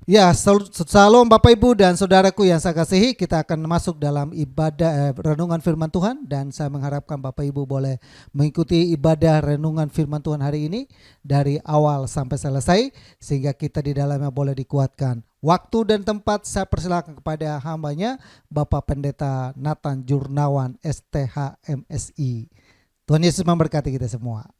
Ya, salam Bapak Ibu dan saudaraku yang saya kasihi, kita akan masuk dalam ibadah renungan firman Tuhan, dan saya mengharapkan Bapak Ibu boleh mengikuti ibadah renungan firman Tuhan hari ini dari awal sampai selesai sehingga kita di dalamnya boleh dikuatkan. Waktu dan tempat saya persilakan kepada hambanya Bapak Pendeta Nathan Jurnawan STH MSI. Tuhan Yesus memberkati kita semua.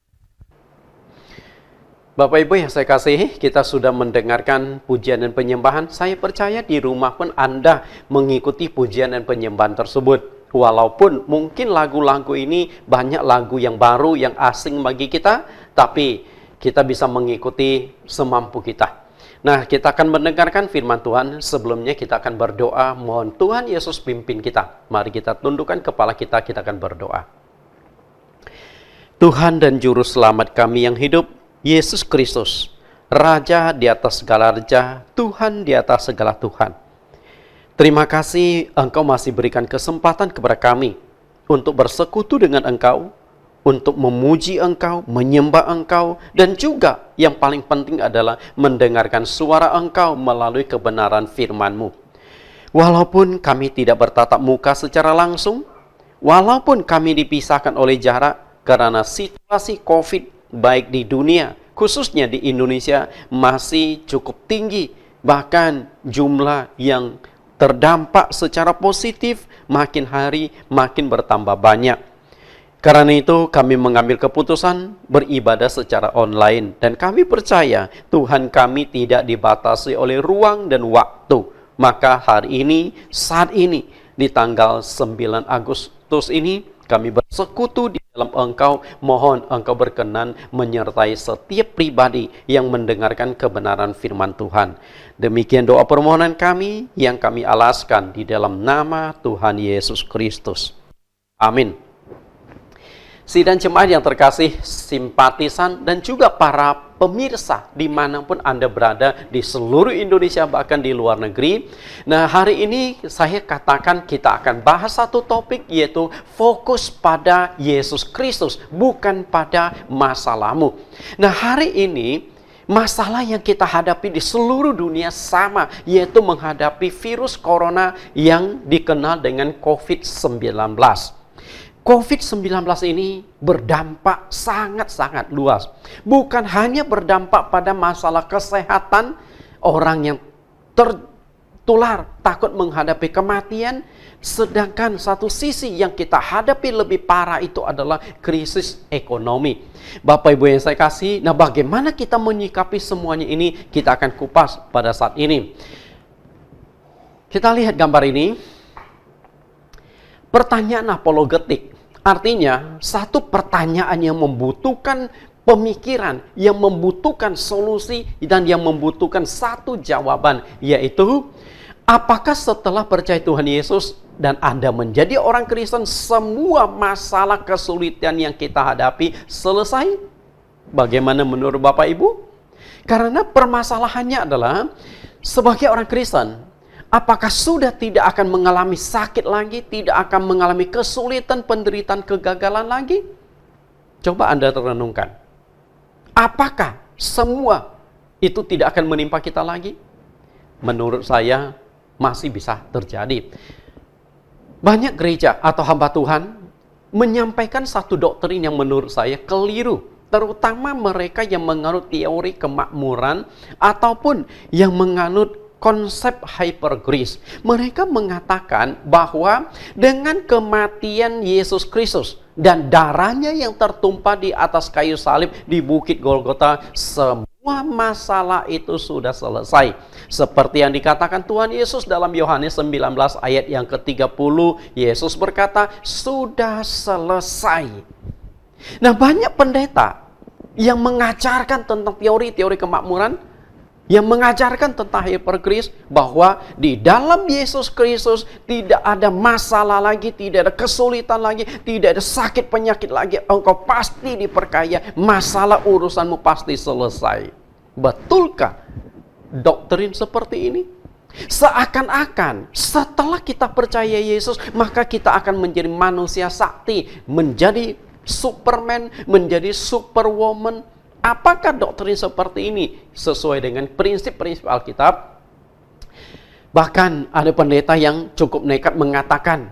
Bapak Ibu yang saya kasihi, kita sudah mendengarkan pujian dan penyembahan. Saya percaya di rumah pun Anda mengikuti pujian dan penyembahan tersebut. Walaupun mungkin lagu-lagu ini banyak lagu yang baru, yang asing bagi kita, tapi kita bisa mengikuti semampu kita. Nah, kita akan mendengarkan firman Tuhan. Sebelumnya kita akan berdoa, mohon Tuhan Yesus pimpin kita. Mari kita tundukkan kepala kita akan berdoa. Tuhan dan Juru Selamat kami yang hidup, Yesus Kristus, Raja di atas segala raja, Tuhan di atas segala Tuhan. Terima kasih Engkau masih berikan kesempatan kepada kami untuk bersekutu dengan Engkau, untuk memuji Engkau, menyembah Engkau, dan juga yang paling penting adalah mendengarkan suara Engkau melalui kebenaran firman-Mu. Walaupun kami tidak bertatap muka secara langsung, walaupun kami dipisahkan oleh jarak karena situasi COVID, baik di dunia, khususnya di Indonesia, masih cukup tinggi. Bahkan jumlah yang terdampak secara positif makin hari makin bertambah banyak. Karena itu kami mengambil keputusan beribadah secara online. Dan kami percaya Tuhan kami tidak dibatasi oleh ruang dan waktu. Maka hari ini, saat ini, di tanggal 9 Agustus ini, kami bersekutu di dalam Engkau. Mohon Engkau berkenan menyertai setiap pribadi yang mendengarkan kebenaran firman Tuhan. Demikian doa permohonan kami yang kami alaskan di dalam nama Tuhan Yesus Kristus. Amin. Sidang jemaat yang terkasih, simpatisan dan juga para pemirsa dimanapun Anda berada di seluruh Indonesia, bahkan di luar negeri. Nah, hari ini saya katakan kita akan bahas satu topik, yaitu fokus pada Yesus Kristus, bukan pada masalahmu. Nah, hari ini masalah yang kita hadapi di seluruh dunia sama, yaitu menghadapi virus corona yang dikenal dengan COVID-19. COVID-19 ini berdampak sangat-sangat luas. Bukan hanya berdampak pada masalah kesehatan, orang yang tertular takut menghadapi kematian, sedangkan satu sisi yang kita hadapi lebih parah itu adalah krisis ekonomi. Bapak Ibu yang saya kasih, nah bagaimana kita menyikapi semuanya ini, kita akan kupas pada saat ini. Kita lihat gambar ini. Pertanyaan apologetik, artinya satu pertanyaan yang membutuhkan pemikiran, yang membutuhkan solusi, dan yang membutuhkan satu jawaban, yaitu apakah setelah percaya Tuhan Yesus dan Anda menjadi orang Kristen, semua masalah kesulitan yang kita hadapi selesai? Bagaimana menurut Bapak Ibu? Karena permasalahannya adalah sebagai orang Kristen, apakah sudah tidak akan mengalami sakit lagi, tidak akan mengalami kesulitan, penderitaan, kegagalan lagi? Coba Anda renungkan. Apakah semua itu tidak akan menimpa kita lagi? Menurut saya masih bisa terjadi. Banyak gereja atau hamba Tuhan menyampaikan satu doktrin yang menurut saya keliru, terutama mereka yang menganut teori kemakmuran ataupun yang menganut konsep hyper grace. Mereka mengatakan bahwa dengan kematian Yesus Kristus dan darahnya yang tertumpah di atas kayu salib di Bukit Golgota, semua masalah itu sudah selesai. Seperti yang dikatakan Tuhan Yesus dalam Yohanes 19 ayat yang ke-30, Yesus berkata, sudah selesai. Nah, banyak pendeta yang mengajarkan tentang teori-teori kemakmuran, yang mengajarkan tentang hypergrace, bahwa di dalam Yesus Kristus tidak ada masalah lagi, tidak ada kesulitan lagi, tidak ada sakit penyakit lagi. Engkau pasti diperkaya, masalah urusanmu pasti selesai. Betulkah doktrin seperti ini? Seakan-akan setelah kita percaya Yesus, maka kita akan menjadi manusia sakti, menjadi Superman, menjadi Superwoman. Apakah doktrin seperti ini sesuai dengan prinsip-prinsip Alkitab? Bahkan ada pendeta yang cukup nekat mengatakan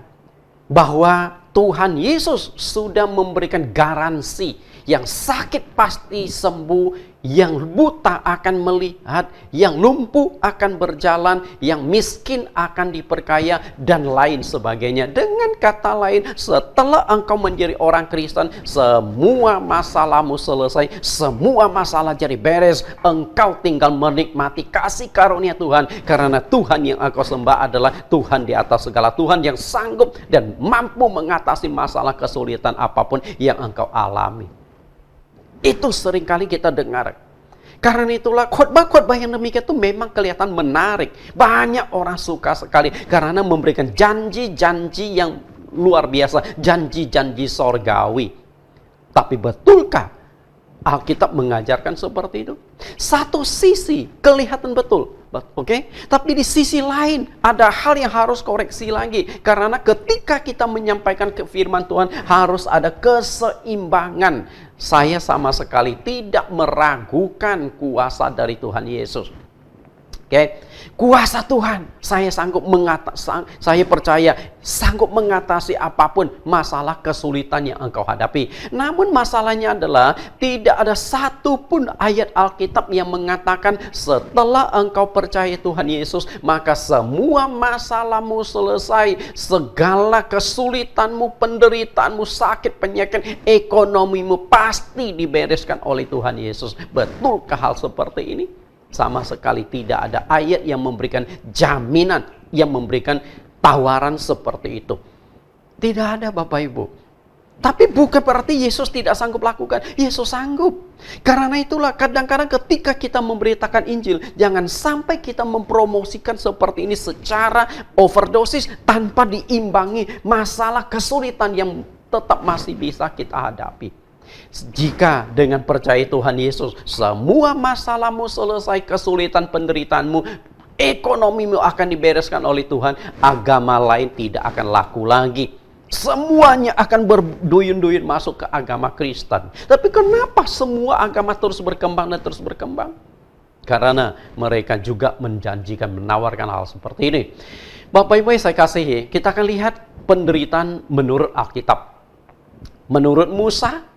bahwa Tuhan Yesus sudah memberikan garansi yang sakit pasti sembuh, yang buta akan melihat, yang lumpuh akan berjalan, yang miskin akan diperkaya, dan lain sebagainya. Dengan kata lain, setelah engkau menjadi orang Kristen, semua masalahmu selesai, semua masalah jadi beres, engkau tinggal menikmati kasih karunia Tuhan, karena Tuhan yang engkau sembah adalah Tuhan di atas segala, Tuhan yang sanggup dan mampu mengatasi masalah kesulitan apapun yang engkau alami. Itu seringkali kita dengar. Karena itulah khotbah-khotbah yang demikian itu memang kelihatan menarik. Banyak orang suka sekali karena memberikan janji-janji yang luar biasa, janji-janji sorgawi. Tapi betulkah Alkitab mengajarkan seperti itu? Satu sisi kelihatan betul, oke? Tapi di sisi lain ada hal yang harus koreksi lagi. Karena ketika kita menyampaikan ke firman Tuhan harus ada keseimbangan. Saya sama sekali tidak meragukan kuasa dari Tuhan Yesus. Oke, kuasa Tuhan, saya percaya sanggup mengatasi apapun masalah kesulitan yang engkau hadapi. Namun masalahnya adalah tidak ada satupun ayat Alkitab yang mengatakan setelah engkau percaya Tuhan Yesus, maka semua masalahmu selesai, segala kesulitanmu, penderitaanmu, sakit, penyakit, ekonomimu pasti dibereskan oleh Tuhan Yesus. Betulkah hal seperti ini? Sama sekali tidak ada ayat yang memberikan jaminan, yang memberikan tawaran seperti itu. Tidak ada, Bapak Ibu. Tapi bukan berarti Yesus tidak sanggup lakukan. Yesus sanggup. Karena itulah kadang-kadang ketika kita memberitakan Injil, jangan sampai kita mempromosikan seperti ini secara overdosis tanpa diimbangi masalah kesulitan yang tetap masih bisa kita hadapi. Jika dengan percaya Tuhan Yesus, semua masalahmu selesai, kesulitan penderitaanmu, ekonomimu akan dibereskan oleh Tuhan, agama lain tidak akan laku lagi. Semuanya akan berduyun-duyun masuk ke agama Kristen. Tapi kenapa semua agama terus berkembang dan terus berkembang? Karena mereka juga menjanjikan, menawarkan hal seperti ini. Bapak Ibu yang saya kasihi, kita akan lihat penderitaan menurut Alkitab. Menurut Musa,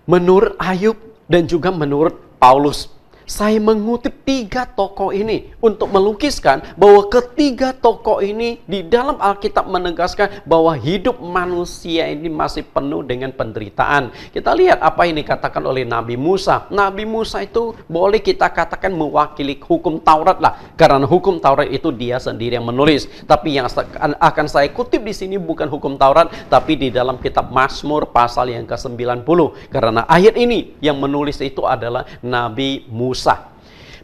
menurut Ayub, dan juga menurut Paulus. Saya mengutip 3 tokoh ini untuk melukiskan bahwa ketiga tokoh ini di dalam Alkitab menegaskan bahwa hidup manusia ini masih penuh dengan penderitaan. Kita lihat apa yang dikatakan oleh Nabi Musa. Nabi Musa itu boleh kita katakan mewakili hukum Taurat lah, karena hukum Taurat itu dia sendiri yang menulis. Tapi yang akan saya kutip di sini bukan hukum Taurat, tapi di dalam kitab Mazmur pasal yang ke-90. Karena ayat ini yang menulis itu adalah Nabi Musa.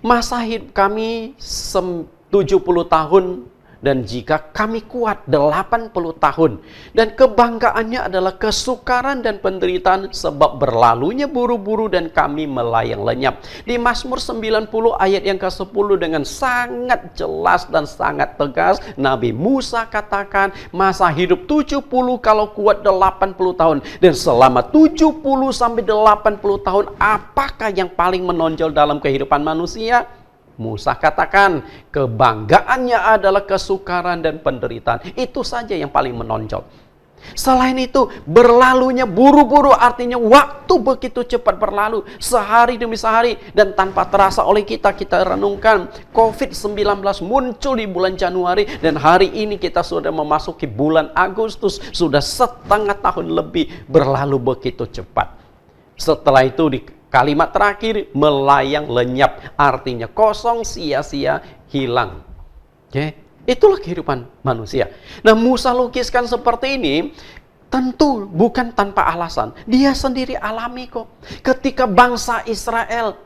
Masa hidup kami 70 tahun, dan jika kami kuat 80 tahun. Dan kebanggaannya adalah kesukaran dan penderitaan sebab berlalunya buru-buru dan kami melayang lenyap. Di Mazmur 90 ayat yang ke-10 dengan sangat jelas dan sangat tegas, Nabi Musa katakan masa hidup 70 kalau kuat 80 tahun. Dan selama 70 sampai 80 tahun, apakah yang paling menonjol dalam kehidupan manusia? Musa katakan kebanggaannya adalah kesukaran dan penderitaan. Itu saja yang paling menonjol. Selain itu, berlalunya buru-buru, artinya waktu begitu cepat berlalu, sehari demi sehari, dan tanpa terasa oleh kita renungkan COVID-19 muncul di bulan Januari, dan hari ini kita sudah memasuki bulan Agustus, sudah setengah tahun lebih berlalu begitu cepat. Setelah itu di kalimat terakhir, melayang lenyap, artinya kosong, sia-sia, hilang. Oke, itulah kehidupan manusia. Nah, Musa lukiskan seperti ini tentu bukan tanpa alasan. Dia sendiri alami kok. Ketika bangsa Israel,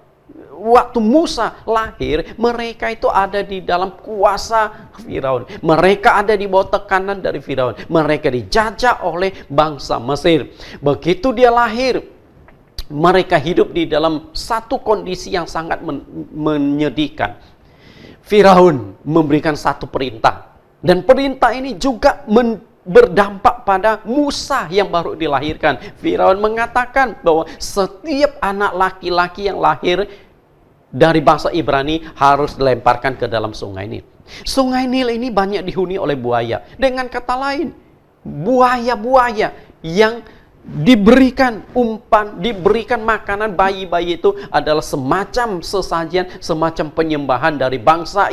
waktu Musa lahir, mereka itu ada di dalam kuasa Firaun. Mereka ada di bawah tekanan dari Firaun. Mereka dijajah oleh bangsa Mesir. Begitu dia lahir, mereka hidup di dalam satu kondisi yang sangat menyedihkan. Firaun memberikan satu perintah, dan perintah ini juga berdampak pada Musa yang baru dilahirkan. Firaun mengatakan bahwa setiap anak laki-laki yang lahir dari bangsa Ibrani harus dilemparkan ke dalam sungai Nil. Sungai Nil ini banyak dihuni oleh buaya. Dengan kata lain, buaya-buaya yang diberikan umpan, diberikan makanan bayi-bayi itu adalah semacam sesajian, semacam penyembahan dari bangsa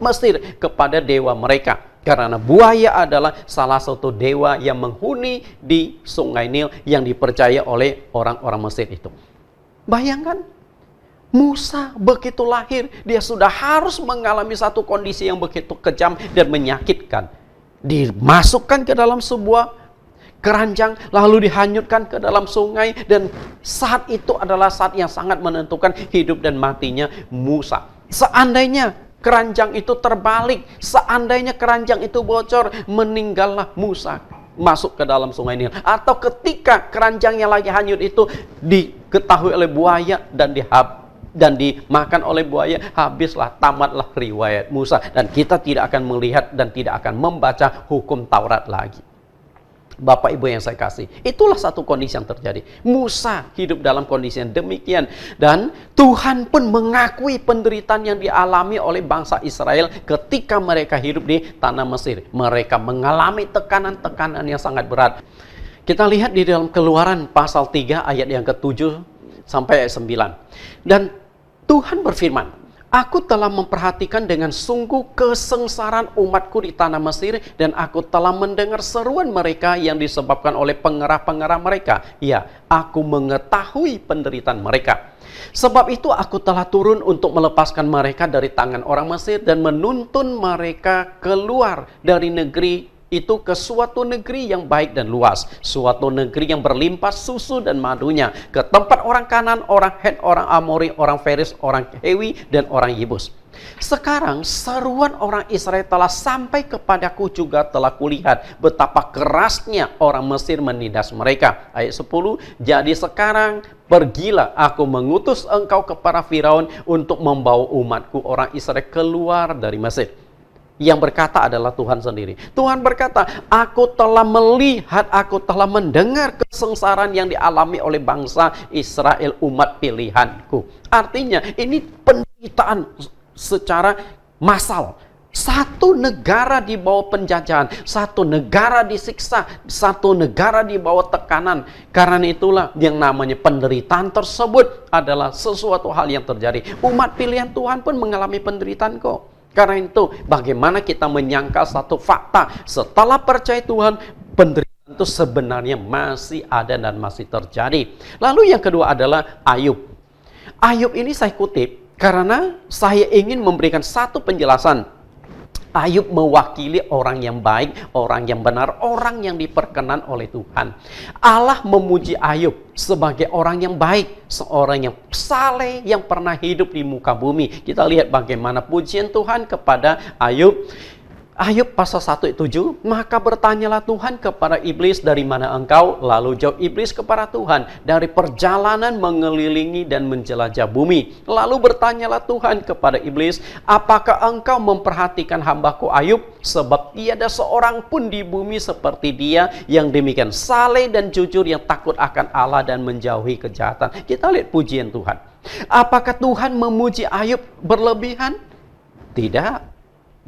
Mesir kepada dewa mereka. Karena buaya adalah salah satu dewa yang menghuni di sungai Nil yang dipercaya oleh orang-orang Mesir itu. Bayangkan, Musa begitu lahir, dia sudah harus mengalami satu kondisi yang begitu kejam dan menyakitkan. Dimasukkan ke dalam sebuah keranjang, lalu dihanyutkan ke dalam sungai, dan saat itu adalah saat yang sangat menentukan hidup dan matinya Musa. Seandainya keranjang itu terbalik, seandainya keranjang itu bocor, meninggallah Musa masuk ke dalam sungai Nil. Atau ketika keranjang yang lagi hanyut itu diketahui oleh buaya dan dimakan oleh buaya, habislah, tamatlah riwayat Musa, dan kita tidak akan melihat dan tidak akan membaca hukum Taurat lagi. Bapak Ibu yang saya kasih, itulah satu kondisi yang terjadi. Musa hidup dalam kondisi yang demikian, dan Tuhan pun mengakui penderitaan yang dialami oleh bangsa Israel ketika mereka hidup di tanah Mesir. Mereka mengalami tekanan-tekanan yang sangat berat. Kita lihat di dalam Keluaran pasal 3 ayat yang ke-7 sampai ayat 9. Dan Tuhan berfirman, "Aku telah memperhatikan dengan sungguh kesengsaraan umatku di tanah Mesir, dan aku telah mendengar seruan mereka yang disebabkan oleh pengerah-pengerah mereka. Ya, aku mengetahui penderitaan mereka. Sebab itu aku telah turun untuk melepaskan mereka dari tangan orang Mesir dan menuntun mereka keluar dari negeri itu ke suatu negeri yang baik dan luas, suatu negeri yang berlimpah susu dan madunya, ke tempat orang Kanan, orang Het, orang Amori, orang Feris, orang Hewi, dan orang Yebus. Sekarang seruan orang Israel telah sampai kepadaku, juga telah kulihat betapa kerasnya orang Mesir menindas mereka." Ayat 10, "Jadi sekarang pergilah, aku mengutus engkau kepada Firaun untuk membawa umatku orang Israel keluar dari Mesir." Yang berkata adalah Tuhan sendiri. Tuhan berkata, "Aku telah melihat, aku telah mendengar kesengsaraan yang dialami oleh bangsa Israel, umat pilihanku." Artinya ini penderitaan secara massal. Satu negara di bawah penjajahan, satu negara disiksa, satu negara di bawah tekanan. Karena itulah yang namanya penderitaan tersebut adalah sesuatu hal yang terjadi. Umat pilihan Tuhan pun mengalami penderitaan kok. Karena itu, bagaimana kita menyangkal satu fakta, setelah percaya Tuhan, penderitaan itu sebenarnya masih ada dan masih terjadi. Lalu yang kedua adalah Ayub. Ayub ini saya kutip karena saya ingin memberikan satu penjelasan. Ayub mewakili orang yang baik, orang yang benar, orang yang diperkenan oleh Tuhan. Allah memuji Ayub sebagai orang yang baik, seorang yang saleh, yang pernah hidup di muka bumi. Kita lihat bagaimana pujian Tuhan kepada Ayub. Ayub pasal 1 ayat 7, "Maka bertanyalah Tuhan kepada iblis, dari mana engkau? Lalu jawab iblis kepada Tuhan, dari perjalanan mengelilingi dan menjelajah bumi. Lalu bertanyalah Tuhan kepada iblis, apakah engkau memperhatikan hambaku Ayub? Sebab tiada seorang pun di bumi seperti dia, yang demikian saleh dan jujur, yang takut akan Allah dan menjauhi kejahatan." Kita lihat pujian Tuhan. Apakah Tuhan memuji Ayub berlebihan? Tidak.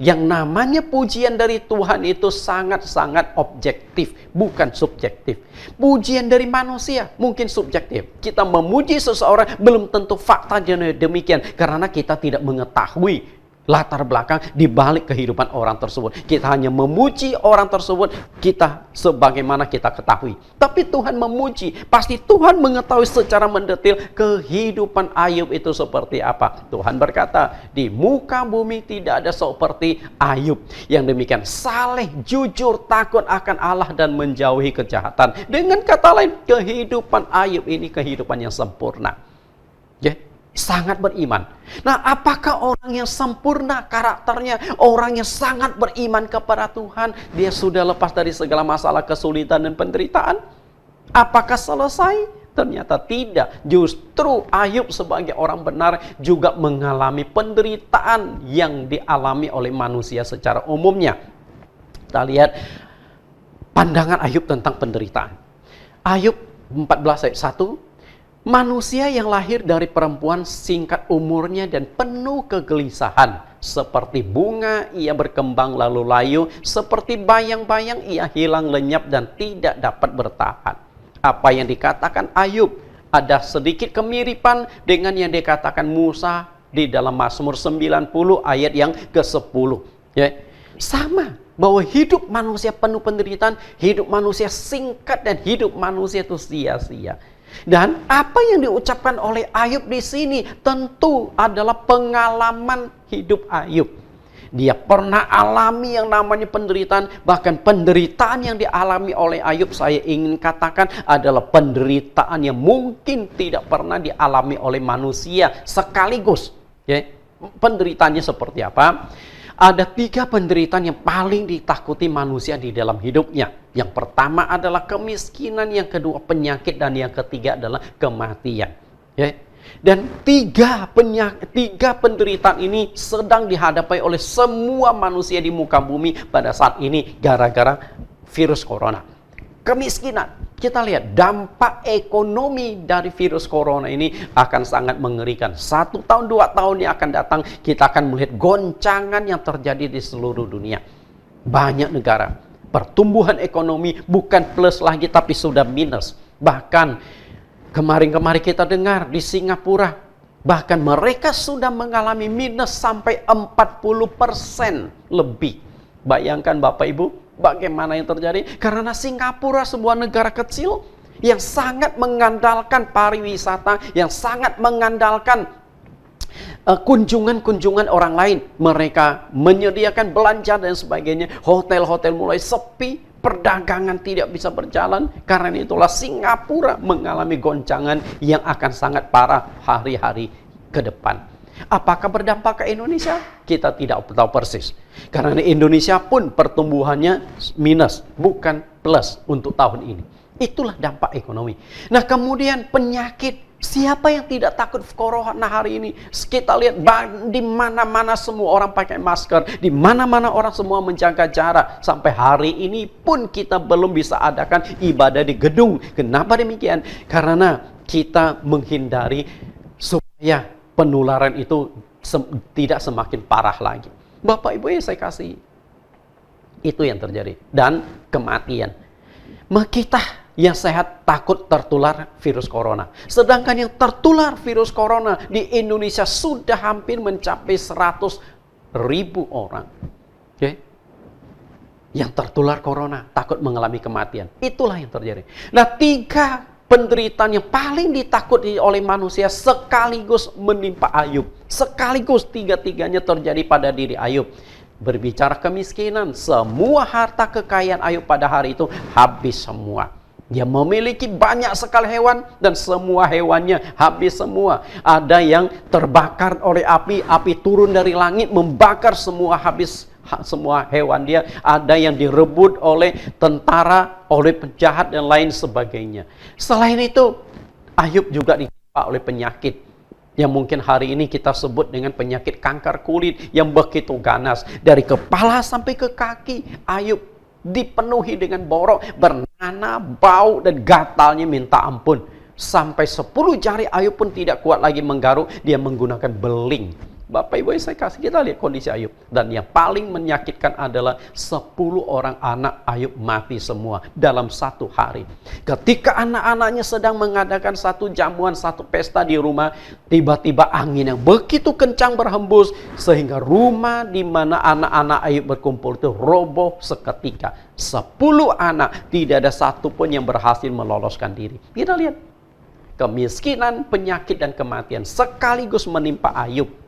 Yang namanya pujian dari Tuhan itu sangat-sangat objektif, bukan subjektif. Pujian dari manusia mungkin subjektif. Kita memuji seseorang belum tentu faktanya demikian, karena kita tidak mengetahui latar belakang di balik kehidupan orang tersebut. Kita hanya memuji orang tersebut kita sebagaimana kita ketahui. Tapi Tuhan memuji, pasti Tuhan mengetahui secara mendetil kehidupan Ayub itu seperti apa. Tuhan berkata, "Di muka bumi tidak ada seperti Ayub, yang demikian saleh, jujur, takut akan Allah dan menjauhi kejahatan." Dengan kata lain, kehidupan Ayub ini kehidupan yang sempurna. Sangat beriman. Nah, apakah orang yang sempurna karakternya, orang yang sangat beriman kepada Tuhan, dia sudah lepas dari segala masalah, kesulitan, dan penderitaan? Apakah selesai? Ternyata tidak. Justru Ayub sebagai orang benar juga mengalami penderitaan yang dialami oleh manusia secara umumnya. Kita lihat pandangan Ayub tentang penderitaan. Ayub 14 ayat 1, Manusia yang lahir dari perempuan singkat umurnya dan penuh kegelisahan. Seperti bunga ia berkembang lalu layu, seperti bayang-bayang ia hilang lenyap dan tidak dapat bertahan. Apa yang dikatakan Ayub ada sedikit kemiripan dengan yang dikatakan Musa di dalam Mazmur 90 ayat yang ke-10. Ya. Sama, bahwa hidup manusia penuh penderitaan, hidup manusia singkat dan hidup manusia itu sia-sia. Dan apa yang diucapkan oleh Ayub di sini tentu adalah pengalaman hidup Ayub. Dia pernah alami yang namanya penderitaan, bahkan penderitaan yang dialami oleh Ayub saya ingin katakan adalah penderitaan yang mungkin tidak pernah dialami oleh manusia sekaligus. Ya, penderitaannya seperti apa? Ada 3 penderitaan yang paling ditakuti manusia di dalam hidupnya. Yang pertama adalah kemiskinan, yang kedua penyakit, dan yang ketiga adalah kematian. Ya. Dan 3 penderitaan ini sedang dihadapi oleh semua manusia di muka bumi pada saat ini gara-gara virus corona. Kemiskinan. Kita lihat dampak ekonomi dari virus corona ini akan sangat mengerikan. 1 tahun, 2 tahun yang akan datang, kita akan melihat goncangan yang terjadi di seluruh dunia. Banyak negara, pertumbuhan ekonomi bukan plus lagi tapi sudah minus. Bahkan kemarin-kemarin kita dengar di Singapura, bahkan mereka sudah mengalami minus sampai 40% lebih. Bayangkan Bapak Ibu, bagaimana yang terjadi? Karena Singapura sebuah negara kecil yang sangat mengandalkan pariwisata, yang sangat mengandalkan kunjungan-kunjungan orang lain. Mereka menyediakan belanja dan sebagainya. Hotel-hotel mulai sepi, perdagangan tidak bisa berjalan. Karena itulah Singapura mengalami goncangan yang akan sangat parah hari-hari ke depan. Apakah berdampak ke Indonesia? Kita tidak tahu persis. Karena Indonesia pun pertumbuhannya minus, bukan plus untuk tahun ini. Itulah dampak ekonomi. Nah, kemudian penyakit. Siapa yang tidak takut corona hari ini? Kita lihat di mana-mana semua orang pakai masker, di mana-mana orang semua menjaga jarak. Sampai hari ini pun kita belum bisa adakan ibadah di gedung. Kenapa demikian? Karena kita menghindari supaya penularan itu tidak semakin parah lagi. Bapak Ibu yang saya kasih, itu yang terjadi. Dan kematian. Kita yang sehat takut tertular virus corona. Sedangkan yang tertular virus corona di Indonesia sudah hampir mencapai 100.000 orang. Okay? Yang tertular corona takut mengalami kematian. Itulah yang terjadi. Nah, 3 penderitaan yang paling ditakuti oleh manusia sekaligus menimpa Ayub. Sekaligus 3-tiganya terjadi pada diri Ayub. Berbicara kemiskinan, semua harta kekayaan Ayub pada hari itu habis semua. Dia memiliki banyak sekali hewan dan semua hewannya habis semua. Ada yang terbakar oleh api, api turun dari langit membakar semua, habis semua hewan dia. Ada yang direbut oleh tentara, oleh penjahat dan lain sebagainya. Selain itu, Ayub juga ditimpa oleh penyakit yang mungkin hari ini kita sebut dengan penyakit kanker kulit yang begitu ganas. Dari kepala sampai ke kaki, Ayub dipenuhi dengan borok, bernanah, bau, dan gatalnya minta ampun. Sampai 10 jari Ayub pun tidak kuat lagi menggaruk, dia menggunakan beling. Bapak Ibu yang saya kasih, kita lihat kondisi Ayub. Dan yang paling menyakitkan adalah 10 orang anak Ayub mati semua dalam 1 hari. Ketika anak-anaknya sedang mengadakan satu jamuan, satu pesta di rumah, tiba-tiba angin yang begitu kencang berhembus, sehingga rumah di mana anak-anak Ayub berkumpul itu roboh seketika. 10 anak, tidak ada satu pun yang berhasil meloloskan diri. Kita lihat, kemiskinan, penyakit, dan kematian sekaligus menimpa Ayub.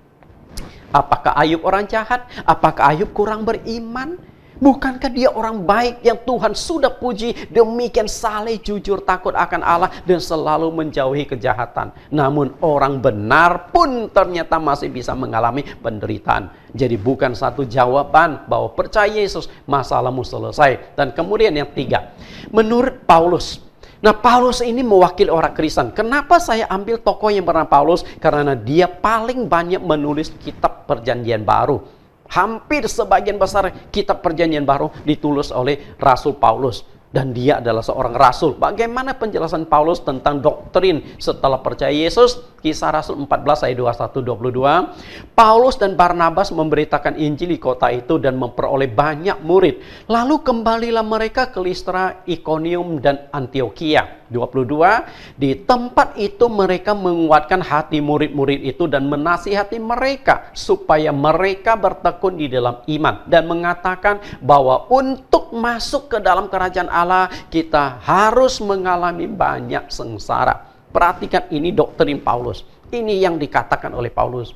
Apakah Ayub orang jahat? Apakah Ayub kurang beriman? Bukankah dia orang baik yang Tuhan sudah puji, demikian saleh, jujur, takut akan Allah, dan selalu menjauhi kejahatan. Namun orang benar pun ternyata masih bisa mengalami penderitaan. Jadi bukan satu jawaban bahwa percaya Yesus, masalahmu selesai. Dan kemudian yang 3, menurut Paulus. Nah, Paulus ini mewakili orang Kristen. Kenapa saya ambil tokoh yang bernama Paulus? Karena dia paling banyak menulis kitab Perjanjian Baru. Hampir sebagian besar kitab Perjanjian Baru ditulis oleh Rasul Paulus. Dan dia adalah seorang rasul. Bagaimana penjelasan Paulus tentang doktrin setelah percaya Yesus? Kisah Rasul 14 ayat 21-22. Paulus dan Barnabas memberitakan Injil di kota itu dan memperoleh banyak murid. Lalu kembalilah mereka ke Listra, Ikonium, dan Antioquia. 22. Di tempat itu mereka menguatkan hati murid-murid itu dan menasihati mereka supaya mereka bertekun di dalam iman. Dan mengatakan bahwa untuk masuk ke dalam kerajaan Allah, kita harus mengalami banyak sengsara. Perhatikan, ini doktrin Paulus. Ini yang dikatakan oleh Paulus.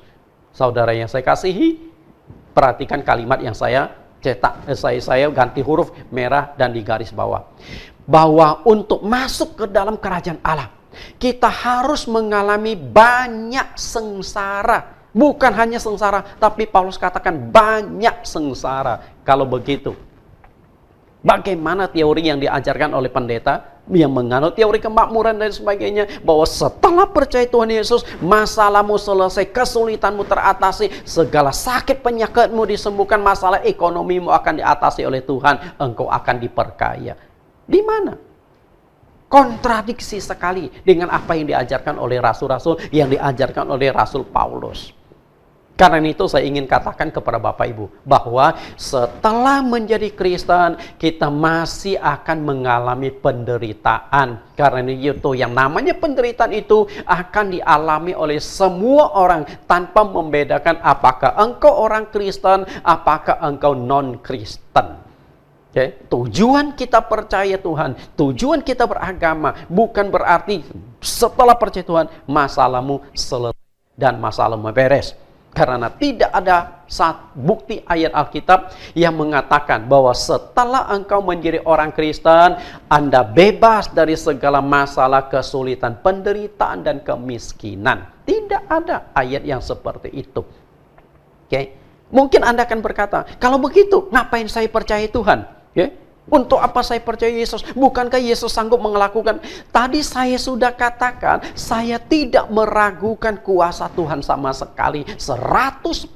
Saudara yang saya kasihi, perhatikan kalimat yang saya cetak. Saya ganti huruf merah dan di garis bawah. Bahwa untuk masuk ke dalam kerajaan Allah, kita harus mengalami banyak sengsara. Bukan hanya sengsara, tapi Paulus katakan banyak sengsara. Kalau begitu, bagaimana teori yang diajarkan oleh pendeta yang menganut teori kemakmuran dan sebagainya, bahwa setelah percaya Tuhan Yesus, masalahmu selesai, kesulitanmu teratasi, segala sakit penyakitmu disembuhkan, masalah ekonomimu akan diatasi oleh Tuhan, engkau akan diperkaya. Di mana? Kontradiksi sekali dengan apa yang diajarkan oleh rasul-rasul, yang diajarkan oleh Rasul Paulus. Karena itu saya ingin katakan kepada Bapak Ibu, bahwa setelah menjadi Kristen, kita masih akan mengalami penderitaan. Karena itu yang namanya penderitaan itu akan dialami oleh semua orang tanpa membedakan apakah engkau orang Kristen, apakah engkau non-Kristen. Okay. Tujuan kita percaya Tuhan, tujuan kita beragama, bukan berarti setelah percaya Tuhan, masalahmu selesai dan masalahmu beres. Karena tidak ada bukti ayat Alkitab yang mengatakan bahwa setelah engkau menjadi orang Kristen, Anda bebas dari segala masalah, kesulitan, penderitaan, dan kemiskinan. Tidak ada ayat yang seperti itu. Okay. Mungkin Anda akan berkata, kalau begitu, ngapain saya percaya Tuhan? Okay. Untuk apa saya percaya Yesus? Bukankah Yesus sanggup melakukan? Tadi saya sudah katakan, saya tidak meragukan kuasa Tuhan sama sekali. 100%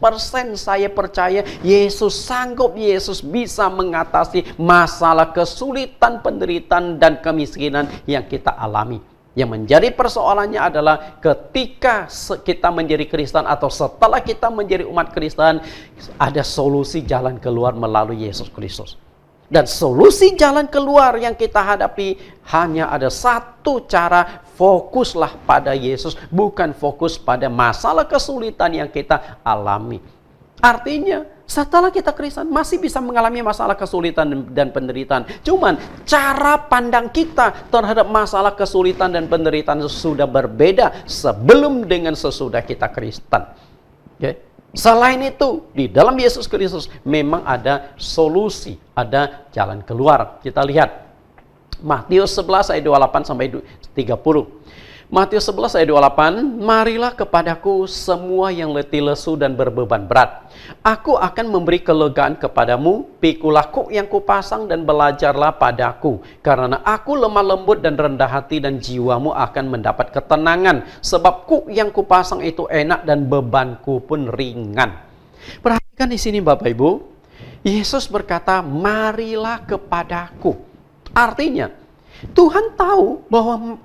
saya percaya Yesus sanggup, Yesus bisa mengatasi masalah kesulitan, penderitaan, dan kemiskinan yang kita alami. Yang menjadi persoalannya adalah ketika kita menjadi Kristen atau setelah kita menjadi umat Kristen, ada solusi jalan keluar melalui Yesus Kristus. Dan solusi jalan keluar yang kita hadapi hanya ada satu cara, fokuslah pada Yesus, bukan fokus pada masalah kesulitan yang kita alami. Artinya, setelah kita Kristen masih bisa mengalami masalah kesulitan dan penderitaan. Cuman cara pandang kita terhadap masalah kesulitan dan penderitaan sudah berbeda sebelum dengan sesudah kita Kristen. Okay? Selain itu, di dalam Yesus Kristus memang ada solusi, ada jalan keluar. Kita lihat Matius 11 ayat 28 sampai 30. Matius 11 ayat 28, marilah kepadaku semua yang letih lesu dan berbeban berat. Aku akan memberi kelegaan kepadamu, pikulah kuk yang kupasang dan belajarlah padaku. Karena aku lemah lembut dan rendah hati dan jiwamu akan mendapat ketenangan. Sebab kuk yang kupasang itu enak dan bebanku pun ringan. Perhatikan di sini Bapak Ibu, Yesus berkata, marilah kepadaku. Artinya, Tuhan tahu bahwa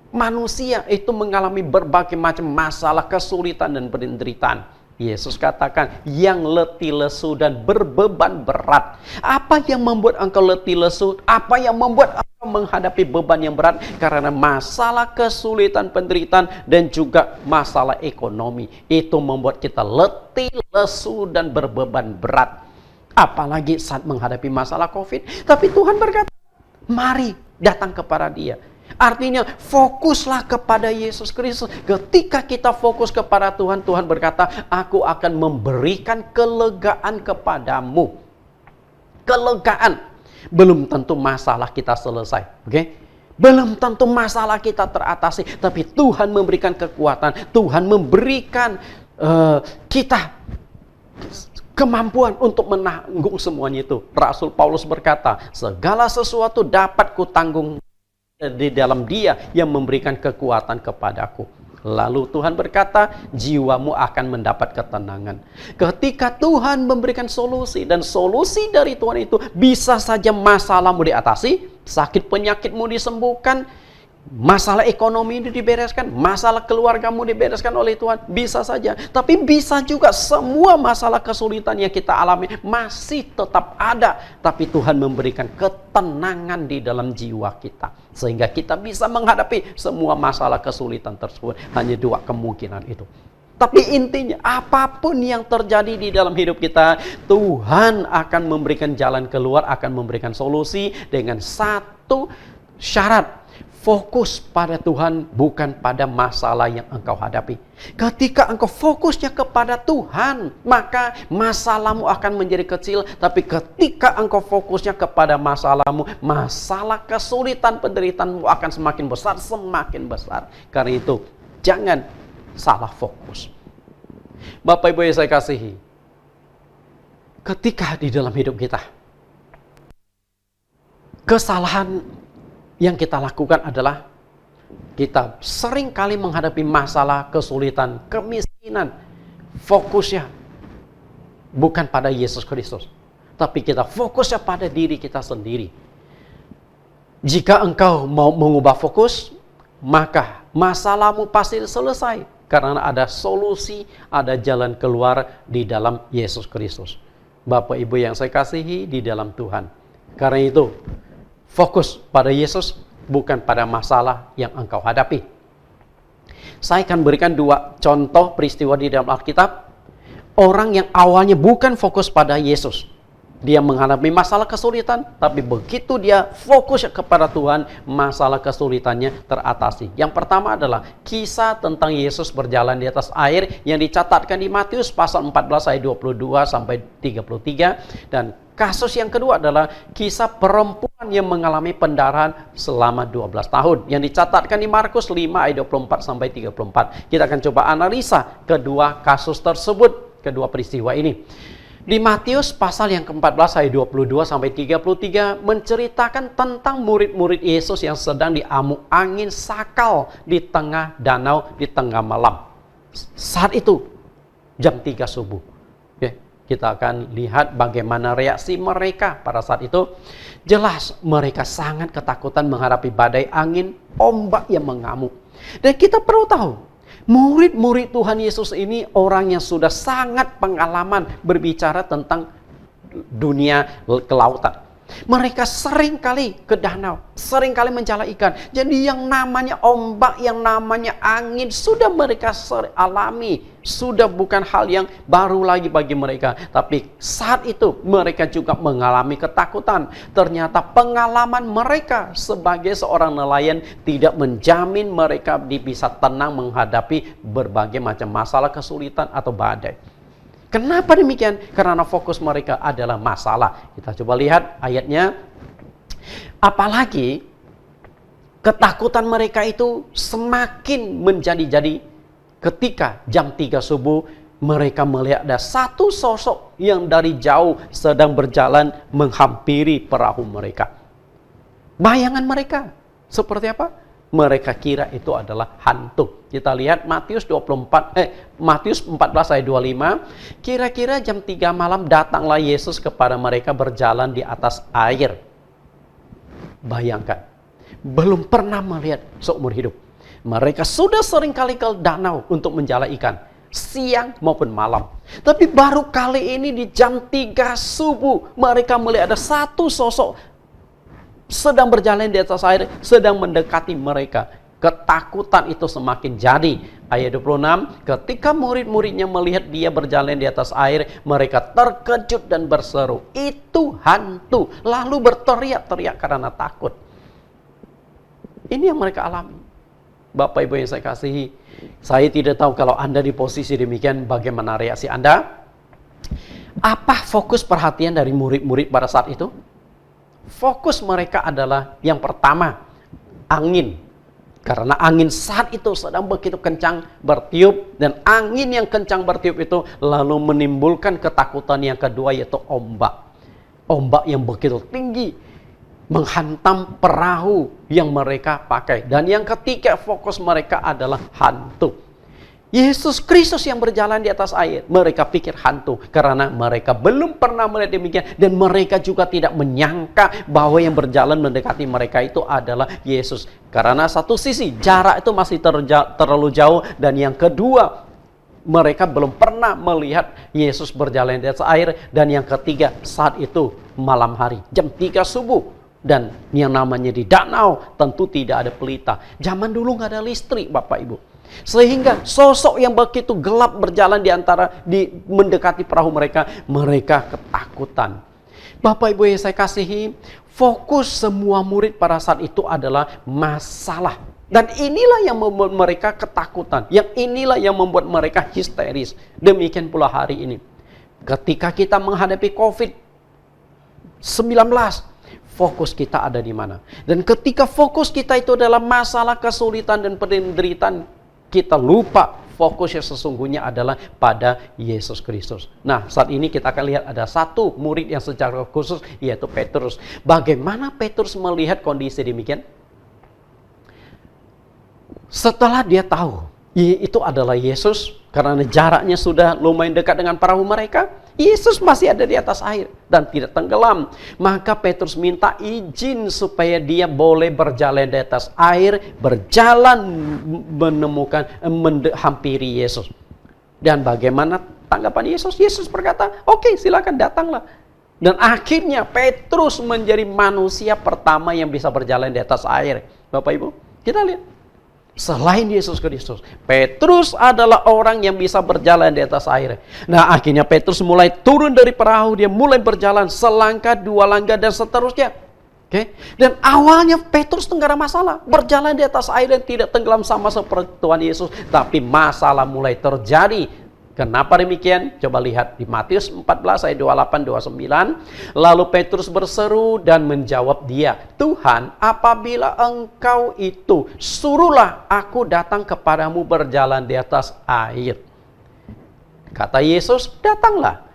manusia itu mengalami berbagai macam masalah, kesulitan, dan penderitaan. Yesus katakan, yang letih lesu dan berbeban berat. Apa yang membuat engkau letih lesu? Apa yang membuat engkau menghadapi beban yang berat? Karena masalah kesulitan, penderitaan, dan juga masalah ekonomi. Itu membuat kita letih lesu dan berbeban berat. Apalagi saat menghadapi masalah COVID. Tapi Tuhan berkata, mari datang kepada Dia. Artinya fokuslah kepada Yesus Kristus. Ketika kita fokus kepada Tuhan, Tuhan berkata, aku akan memberikan kelegaan kepadamu. Kelegaan. Belum tentu masalah kita selesai. Okay? Belum tentu masalah kita teratasi. Tapi Tuhan memberikan kekuatan. Tuhan memberikan kita kemampuan untuk menanggung semuanya itu. Rasul Paulus berkata, segala sesuatu dapat kutanggung di dalam Dia yang memberikan kekuatan kepadaku. Lalu Tuhan berkata, jiwamu akan mendapat ketenangan. Ketika Tuhan memberikan solusi, dan solusi dari Tuhan itu bisa saja masalahmu diatasi, sakit penyakitmu disembuhkan, masalah ekonomi ini dibereskan, masalah keluargamu dibereskan oleh Tuhan, bisa saja. Tapi bisa juga semua masalah kesulitan yang kita alami masih tetap ada, tapi Tuhan memberikan ketenangan di dalam jiwa kita, sehingga kita bisa menghadapi semua masalah kesulitan tersebut. Hanya dua kemungkinan itu. Tapi intinya, apapun yang terjadi di dalam hidup kita, Tuhan akan memberikan jalan keluar, akan memberikan solusi dengan satu syarat. Fokus pada Tuhan, bukan pada masalah yang engkau hadapi. Ketika engkau fokusnya kepada Tuhan, maka masalahmu akan menjadi kecil. Tapi ketika engkau fokusnya kepada masalahmu, masalah kesulitan penderitaanmu akan semakin besar, semakin besar. Karena itu, jangan salah fokus. Bapak Ibu yang saya kasihi, ketika di dalam hidup kita, kesalahan yang kita lakukan adalah kita sering kali menghadapi masalah, kesulitan, kemiskinan. Fokusnya bukan pada Yesus Kristus, tapi kita fokusnya pada diri kita sendiri. Jika engkau mau mengubah fokus, maka masalahmu pasti selesai. Karena ada solusi, ada jalan keluar di dalam Yesus Kristus. Bapak Ibu yang saya kasihi di dalam Tuhan. Karena itu, fokus pada Yesus, bukan pada masalah yang engkau hadapi. Saya akan berikan dua contoh peristiwa di dalam Alkitab. Orang yang awalnya bukan fokus pada Yesus, dia menghadapi masalah kesulitan, tapi begitu dia fokus kepada Tuhan, masalah kesulitannya teratasi. Yang pertama adalah kisah tentang Yesus berjalan di atas air yang dicatatkan di Matius pasal 14 ayat 22 sampai 33. Dan kasus yang kedua adalah kisah perempuan yang mengalami pendarahan selama 12 tahun yang dicatatkan di Markus 5 ayat 24 sampai 34. Kita akan coba analisa kedua kasus tersebut, kedua peristiwa ini. Di Matius pasal yang ke-14 ayat 22 sampai 33 menceritakan tentang murid-murid Yesus yang sedang diamuk angin sakal di tengah danau di tengah malam. Saat itu jam 3 subuh. Kita akan lihat bagaimana reaksi mereka pada saat itu. Jelas mereka sangat ketakutan menghadapi badai angin, ombak yang mengamuk. Dan kita perlu tahu, murid-murid Tuhan Yesus ini orang yang sudah sangat pengalaman berbicara tentang dunia kelautan. Mereka sering kali ke danau, sering kali mencala ikan. Jadi yang namanya ombak, yang namanya angin sudah mereka alami. Sudah bukan hal yang baru lagi bagi mereka. Tapi saat itu mereka juga mengalami ketakutan. Ternyata pengalaman mereka sebagai seorang nelayan tidak menjamin mereka bisa tenang menghadapi berbagai macam masalah, kesulitan atau badai. Kenapa demikian? Karena fokus mereka adalah masalah. Kita coba lihat ayatnya. Apalagi ketakutan mereka itu semakin menjadi-jadi ketika jam 3 subuh mereka melihat ada satu sosok yang dari jauh sedang berjalan menghampiri perahu mereka. Bayangan mereka seperti apa? Mereka kira itu adalah hantu. Kita lihat Matius 14 ayat 25. Kira-kira jam 3 malam datanglah Yesus kepada mereka berjalan di atas air. Bayangkan, belum pernah melihat seumur hidup. Mereka sudah sering kali ke danau untuk menjala ikan, siang maupun malam. Tapi baru kali ini di jam 3 subuh mereka melihat ada satu sosok sedang berjalan di atas air, sedang mendekati mereka. Ketakutan itu semakin jadi. Ayat 26, ketika murid-muridnya melihat dia berjalan di atas air, mereka terkejut dan berseru, "Itu hantu!" Lalu berteriak-teriak karena takut. Ini yang mereka alami. Bapak Ibu yang saya kasihi, saya tidak tahu kalau Anda di posisi demikian, bagaimana reaksi Anda? Apa fokus perhatian dari murid-murid pada saat itu? Fokus mereka adalah yang pertama, angin. Karena angin saat itu sedang begitu kencang bertiup, dan angin yang kencang bertiup itu lalu menimbulkan ketakutan yang kedua, yaitu ombak. Ombak yang begitu tinggi. menghantam perahu yang mereka pakai. Dan yang ketiga, fokus mereka adalah hantu. Yesus Kristus yang berjalan di atas air, mereka pikir hantu karena mereka belum pernah melihat demikian, dan mereka juga tidak menyangka bahwa yang berjalan mendekati mereka itu adalah Yesus. Karena satu sisi jarak itu masih terlalu jauh, dan yang kedua mereka belum pernah melihat Yesus berjalan di atas air, dan yang ketiga saat itu malam hari jam 3 subuh, dan yang namanya di danau tentu tidak ada pelita. Zaman dulu nggak ada listrik, Bapak Ibu. Sehingga sosok yang begitu gelap berjalan mendekati perahu mereka ketakutan. Bapak Ibu yang saya kasihi, fokus semua murid pada saat itu adalah masalah. Dan inilah yang membuat mereka ketakutan. Yang inilah yang membuat mereka histeris. Demikian pula hari ini. Ketika kita menghadapi COVID-19, fokus kita ada di mana? Dan ketika fokus kita itu adalah masalah, kesulitan, dan penderitaan, kita lupa fokusnya sesungguhnya adalah pada Yesus Kristus. Nah, saat ini kita akan lihat ada satu murid yang secara khusus, yaitu Petrus. Bagaimana Petrus melihat kondisi demikian? Setelah dia tahu itu adalah Yesus, karena jaraknya sudah lumayan dekat dengan perahu mereka, Yesus masih ada di atas air dan tidak tenggelam. Maka Petrus minta izin supaya dia boleh berjalan di atas air, berjalan menghampiri Yesus. Dan bagaimana tanggapan Yesus? Yesus berkata, oke, silakan datanglah. Dan akhirnya Petrus menjadi manusia pertama yang bisa berjalan di atas air. Bapak Ibu, kita lihat. Selain Yesus Kristus, Petrus adalah orang yang bisa berjalan di atas air. Nah, akhirnya Petrus mulai turun dari perahu, dia mulai berjalan selangkah, 2 langkah, dan seterusnya. Oke? Dan awalnya Petrus nggak ada masalah, berjalan di atas air dan tidak tenggelam sama seperti Tuhan Yesus. Tapi masalah mulai terjadi. Kenapa demikian? Coba lihat di Matius 14 ayat 28-29. Lalu Petrus berseru dan menjawab dia, Tuhan, apabila engkau itu, suruhlah aku datang kepadamu berjalan di atas air. Kata Yesus, datanglah.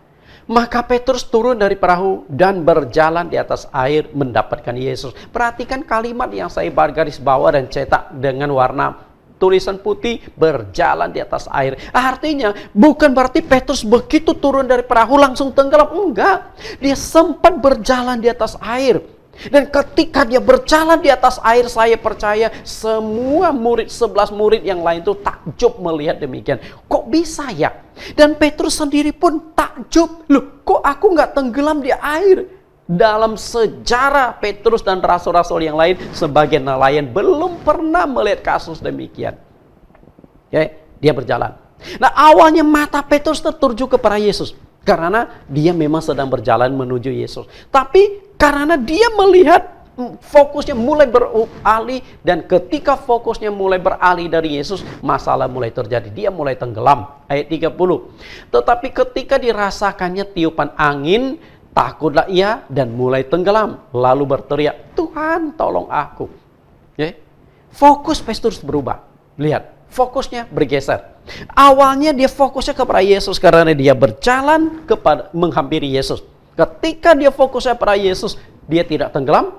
Maka Petrus turun dari perahu dan berjalan di atas air mendapatkan Yesus. Perhatikan kalimat yang saya garis bawah dan cetak dengan warna tulisan putih, berjalan di atas air. Artinya bukan berarti Petrus begitu turun dari perahu langsung tenggelam. Enggak. Dia sempat berjalan di atas air. Dan ketika dia berjalan di atas air, saya percaya semua murid, 11 murid yang lain itu takjub melihat demikian. Kok bisa ya? Dan Petrus sendiri pun takjub. Loh, kok aku nggak tenggelam di air? Dalam sejarah Petrus dan rasul-rasul yang lain, sebagai nelayan belum pernah melihat kasus demikian. Oke, dia berjalan. Nah, awalnya mata Petrus tertuju kepada Yesus, karena dia memang sedang berjalan menuju Yesus. Tapi karena dia melihat fokusnya mulai beralih, dan ketika fokusnya mulai beralih dari Yesus, masalah mulai terjadi. Dia mulai tenggelam. Ayat 30. Tetapi ketika dirasakannya tiupan angin, takutlah ia dan mulai tenggelam. Lalu berteriak, Tuhan tolong aku. Okay? Fokus Petrus berubah. Lihat, fokusnya bergeser. Awalnya dia fokusnya kepada Yesus karena dia berjalan menghampiri Yesus. Ketika dia fokusnya pada Yesus, dia tidak tenggelam.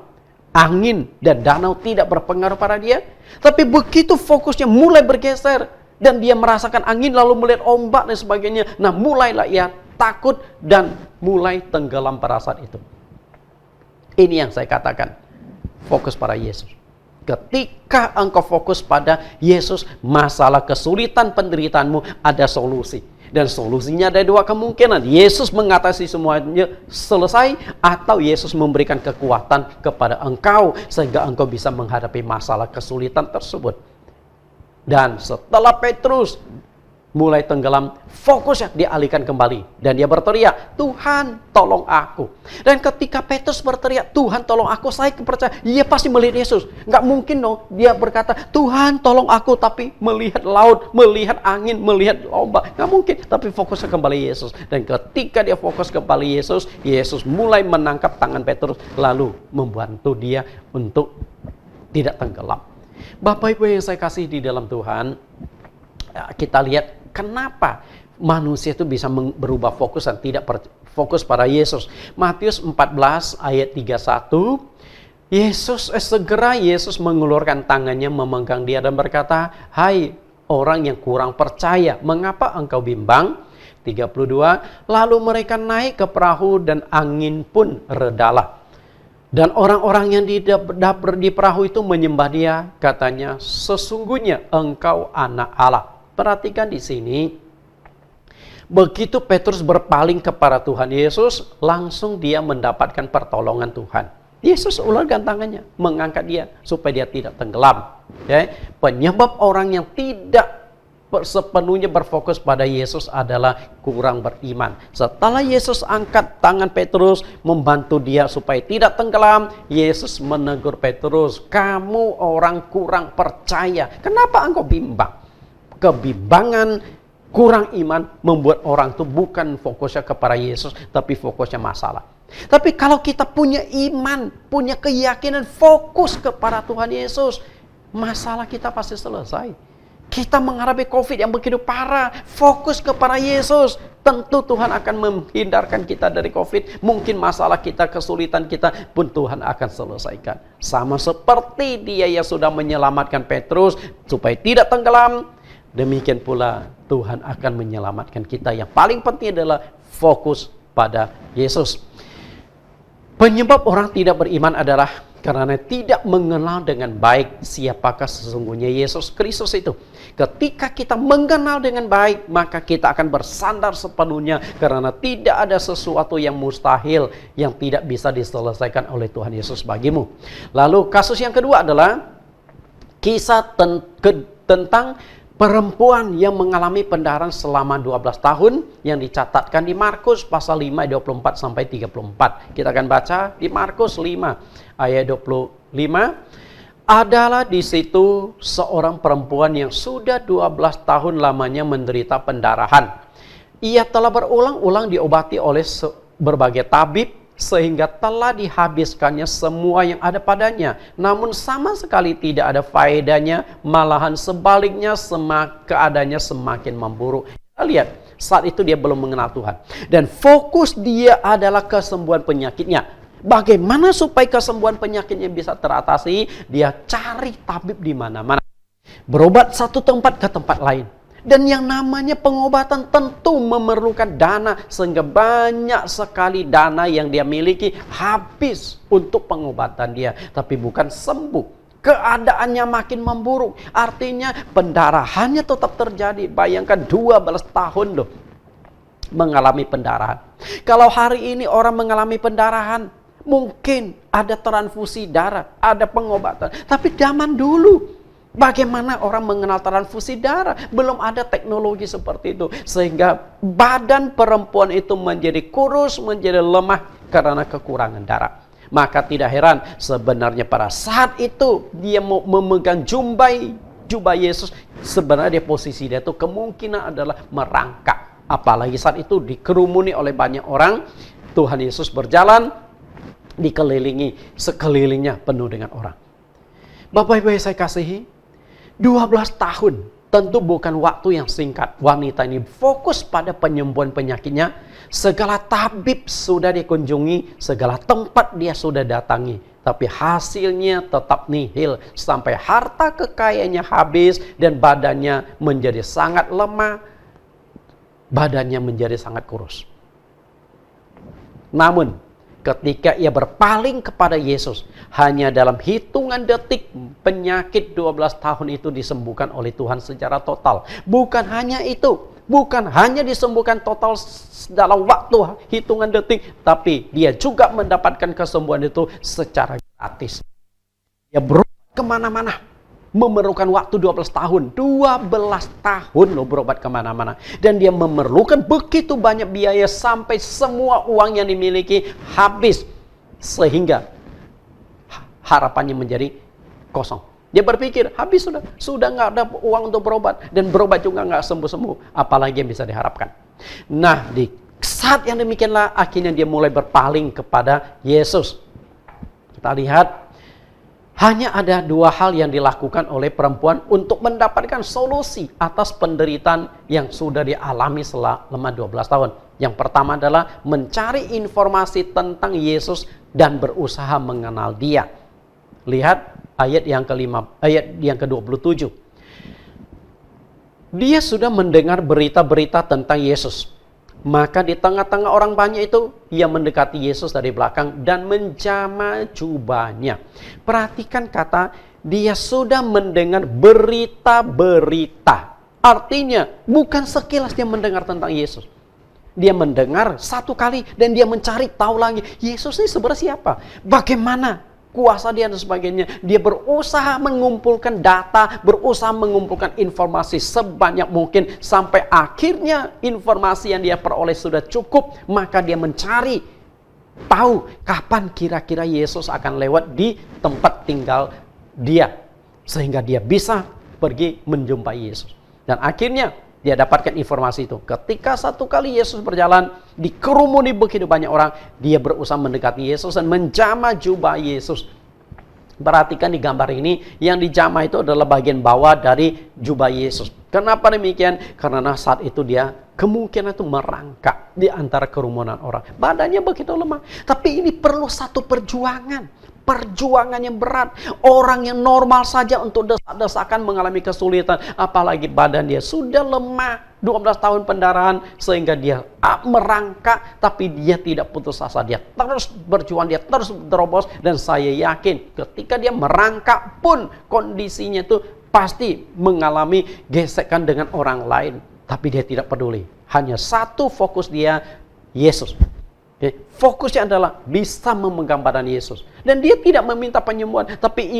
Angin dan danau tidak berpengaruh pada dia. Tapi begitu fokusnya mulai bergeser dan dia merasakan angin lalu melihat ombak dan sebagainya, nah mulailah ia takut dan mulai tenggelam pada saat itu. Ini yang saya katakan, fokus pada Yesus. Ketika engkau fokus pada Yesus, masalah kesulitan penderitaanmu ada solusi. Dan solusinya ada 2 kemungkinan. Yesus mengatasi semuanya selesai, atau Yesus memberikan kekuatan kepada engkau sehingga engkau bisa menghadapi masalah kesulitan tersebut. Dan setelah Petrus mulai tenggelam, fokusnya dialihkan kembali. Dan dia berteriak, Tuhan tolong aku. Dan ketika Petrus berteriak, Tuhan tolong aku, saya percaya dia pasti melihat Yesus. Nggak mungkin dong dia berkata, Tuhan tolong aku, tapi melihat laut, melihat angin, melihat ombak. Nggak mungkin, tapi fokusnya kembali Yesus. Dan ketika dia fokus kembali Yesus, Yesus mulai menangkap tangan Petrus, lalu membantu dia untuk tidak tenggelam. Bapak Ibu yang saya kasih di dalam Tuhan, kita lihat kenapa manusia itu bisa berubah fokus dan tidak fokus pada Yesus. Matius 14 ayat 31, Segera Yesus mengulurkan tangannya memegang dia dan berkata, "Hai orang yang kurang percaya, mengapa engkau bimbang?" 32, lalu mereka naik ke perahu dan angin pun redalah. Dan orang-orang yang di perahu itu menyembah dia, katanya, "Sesungguhnya engkau anak Allah." Perhatikan di sini, begitu Petrus berpaling kepada Tuhan Yesus, langsung dia mendapatkan pertolongan Tuhan. Yesus ulurkan tangannya, mengangkat dia supaya dia tidak tenggelam. Ya. Penyebab orang yang tidak sepenuhnya berfokus pada Yesus adalah kurang beriman. Setelah Yesus angkat tangan Petrus, membantu dia supaya tidak tenggelam, Yesus menegur Petrus, "Kamu orang kurang percaya. Kenapa engkau bimbang?" Kebimbangan, kurang iman membuat orang itu bukan fokusnya kepada Yesus, tapi fokusnya masalah. Tapi kalau kita punya iman, punya keyakinan, fokus kepada Tuhan Yesus, masalah kita pasti selesai. Kita menghadapi COVID yang begitu parah, fokus kepada Yesus. Tentu Tuhan akan menghindarkan kita dari COVID. Mungkin masalah kita, kesulitan kita pun Tuhan akan selesaikan. Sama seperti dia yang sudah menyelamatkan Petrus supaya tidak tenggelam. Demikian pula Tuhan akan menyelamatkan kita. Yang paling penting adalah fokus pada Yesus. Penyebab orang tidak beriman adalah karena tidak mengenal dengan baik siapakah sesungguhnya Yesus Kristus itu. Ketika kita mengenal dengan baik, maka kita akan bersandar sepenuhnya karena tidak ada sesuatu yang mustahil yang tidak bisa diselesaikan oleh Tuhan Yesus bagimu. Lalu kasus yang kedua adalah kisah tentang perempuan yang mengalami pendarahan selama 12 tahun yang dicatatkan di Markus pasal 5 ayat 24 sampai 34. Kita akan baca di Markus 5 ayat 25. Adalah di situ seorang perempuan yang sudah 12 tahun lamanya menderita pendarahan. Ia telah berulang-ulang diobati oleh berbagai tabib sehingga telah dihabiskannya semua yang ada padanya. Namun sama sekali tidak ada faedahnya, malahan sebaliknya keadaannya semakin memburuk. Kita lihat, saat itu dia belum mengenal Tuhan. Dan fokus dia adalah kesembuhan penyakitnya. Bagaimana supaya kesembuhan penyakitnya bisa teratasi? Dia cari tabib di mana-mana. Berobat satu tempat ke tempat lain. Dan yang namanya pengobatan tentu memerlukan dana, sehingga banyak sekali dana yang dia miliki habis untuk pengobatan dia, tapi bukan sembuh. Keadaannya makin memburuk, artinya pendarahannya tetap terjadi. Bayangkan 12 tahun loh mengalami pendarahan. Kalau hari ini orang mengalami pendarahan, mungkin ada transfusi darah, ada pengobatan. Tapi zaman dulu, bagaimana orang mengenal transfusi darah? Belum ada teknologi seperti itu. Sehingga badan perempuan itu menjadi kurus, menjadi lemah karena kekurangan darah. Maka tidak heran sebenarnya pada saat itu dia mau memegang jubah Yesus. Sebenarnya posisi dia itu kemungkinan adalah merangkak. Apalagi saat itu dikerumuni oleh banyak orang. Tuhan Yesus berjalan, dikelilingi, sekelilingnya penuh dengan orang. Bapak Ibu yang saya kasihi, 12 tahun tentu bukan waktu yang singkat. Wanita ini fokus pada penyembuhan penyakitnya. Segala tabib sudah dikunjungi, segala tempat dia sudah datangi. Tapi hasilnya tetap nihil. Sampai harta kekayaannya habis dan badannya menjadi sangat lemah. Badannya menjadi sangat kurus. Namun, ketika ia berpaling kepada Yesus, hanya dalam hitungan detik penyakit 12 tahun itu disembuhkan oleh Tuhan secara total. Bukan hanya itu, bukan hanya disembuhkan total dalam waktu hitungan detik, tapi dia juga mendapatkan kesembuhan itu secara gratis. Dia berobat kemana-mana, memerlukan waktu 12 tahun. 12 tahun loh berobat kemana-mana. Dan dia memerlukan begitu banyak biaya sampai semua uang yang dimiliki habis. Sehingga harapannya menjadi kosong. Dia berpikir, habis sudah nggak ada uang untuk berobat. Dan berobat juga nggak sembuh-sembuh. Apalagi yang bisa diharapkan. Nah, di saat yang demikianlah akhirnya dia mulai berpaling kepada Yesus. Kita lihat, hanya ada dua hal yang dilakukan oleh perempuan untuk mendapatkan solusi atas penderitaan yang sudah dialami selama 12 tahun. Yang pertama adalah mencari informasi tentang Yesus dan berusaha mengenal dia. Lihat ayat yang ke-27. Dia sudah mendengar berita-berita tentang Yesus. Maka di tengah-tengah orang banyak itu, ia mendekati Yesus dari belakang dan menjamah jubahnya. Perhatikan kata, dia sudah mendengar berita-berita. Artinya, bukan sekilas dia mendengar tentang Yesus. Dia mendengar satu kali dan dia mencari tahu lagi. Yesus ini sebenarnya siapa? Bagaimana kuasa dia dan sebagainya. Dia berusaha mengumpulkan data, berusaha mengumpulkan informasi sebanyak mungkin. Sampai akhirnya informasi yang dia peroleh sudah cukup. Maka dia mencari tahu kapan kira-kira Yesus akan lewat di tempat tinggal dia. Sehingga dia bisa pergi menjumpai Yesus. Dan akhirnya dia dapatkan informasi itu. Ketika satu kali Yesus berjalan, dikerumuni begitu banyak orang, dia berusaha mendekati Yesus dan menjamah jubah Yesus. Perhatikan di gambar ini, yang dijamah itu adalah bagian bawah dari jubah Yesus. Kenapa demikian? Karena saat itu dia kemungkinan itu merangkak di antara kerumunan orang. Badannya begitu lemah. Tapi ini perlu satu perjuangan. Perjuangan yang berat. Orang yang normal saja untuk desak-desakan mengalami kesulitan. Apalagi badan dia sudah lemah. 12 tahun pendarahan. Sehingga dia merangkak. Tapi dia tidak putus asa. Dia terus berjuang. Dia terus terobos. Dan saya yakin ketika dia merangkak pun kondisinya itu pasti mengalami gesekan dengan orang lain. Tapi dia tidak peduli. Hanya satu fokus dia, Yesus. Fokusnya adalah bisa memegang badan Yesus. Dan dia tidak meminta penyembuhan. Tapi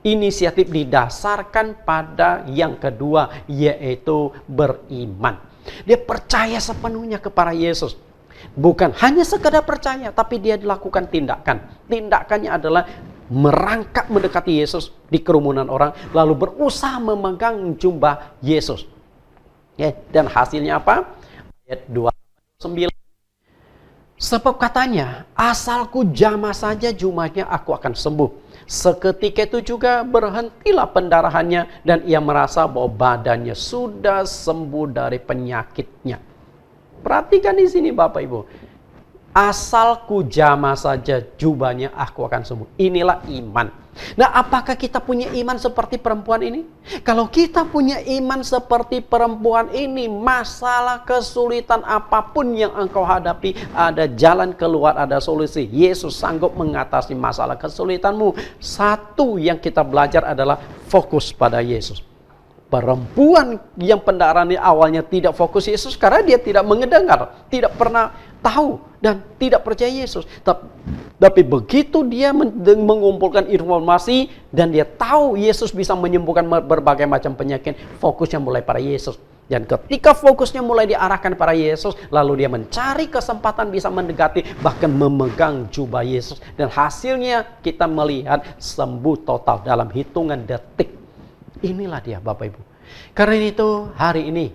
inisiatif didasarkan pada yang kedua, yaitu beriman. Dia percaya sepenuhnya kepada Yesus. Bukan hanya sekedar percaya, tapi dia dilakukan tindakan. Tindakannya adalah merangkak mendekati Yesus di kerumunan orang. Lalu berusaha memegang jubah Yesus. Dan hasilnya apa? Ayat 29. Sebab katanya, asalku jamah saja jubahnya aku akan sembuh. Seketika itu juga berhentilah pendarahannya dan ia merasa bahwa badannya sudah sembuh dari penyakitnya. Perhatikan di sini Bapak Ibu. Asalku jamah saja jubahnya aku akan sembuh. Inilah iman. Nah, apakah kita punya iman seperti perempuan ini? Kalau kita punya iman seperti perempuan ini, masalah kesulitan apapun yang engkau hadapi, ada jalan keluar, ada solusi. Yesus sanggup mengatasi masalah kesulitanmu. Satu yang kita belajar adalah fokus pada Yesus. Perempuan yang pendarahan ini awalnya tidak fokus Yesus karena dia tidak mendengar, tidak pernah tahu dan tidak percaya Yesus. Tapi begitu dia mengumpulkan informasi dan dia tahu Yesus bisa menyembuhkan berbagai macam penyakit, fokusnya mulai pada Yesus. Dan ketika fokusnya mulai diarahkan pada Yesus, lalu dia mencari kesempatan bisa mendekati, bahkan memegang jubah Yesus. Dan hasilnya kita melihat sembuh total dalam hitungan detik. Inilah dia Bapak Ibu. Karena itu hari ini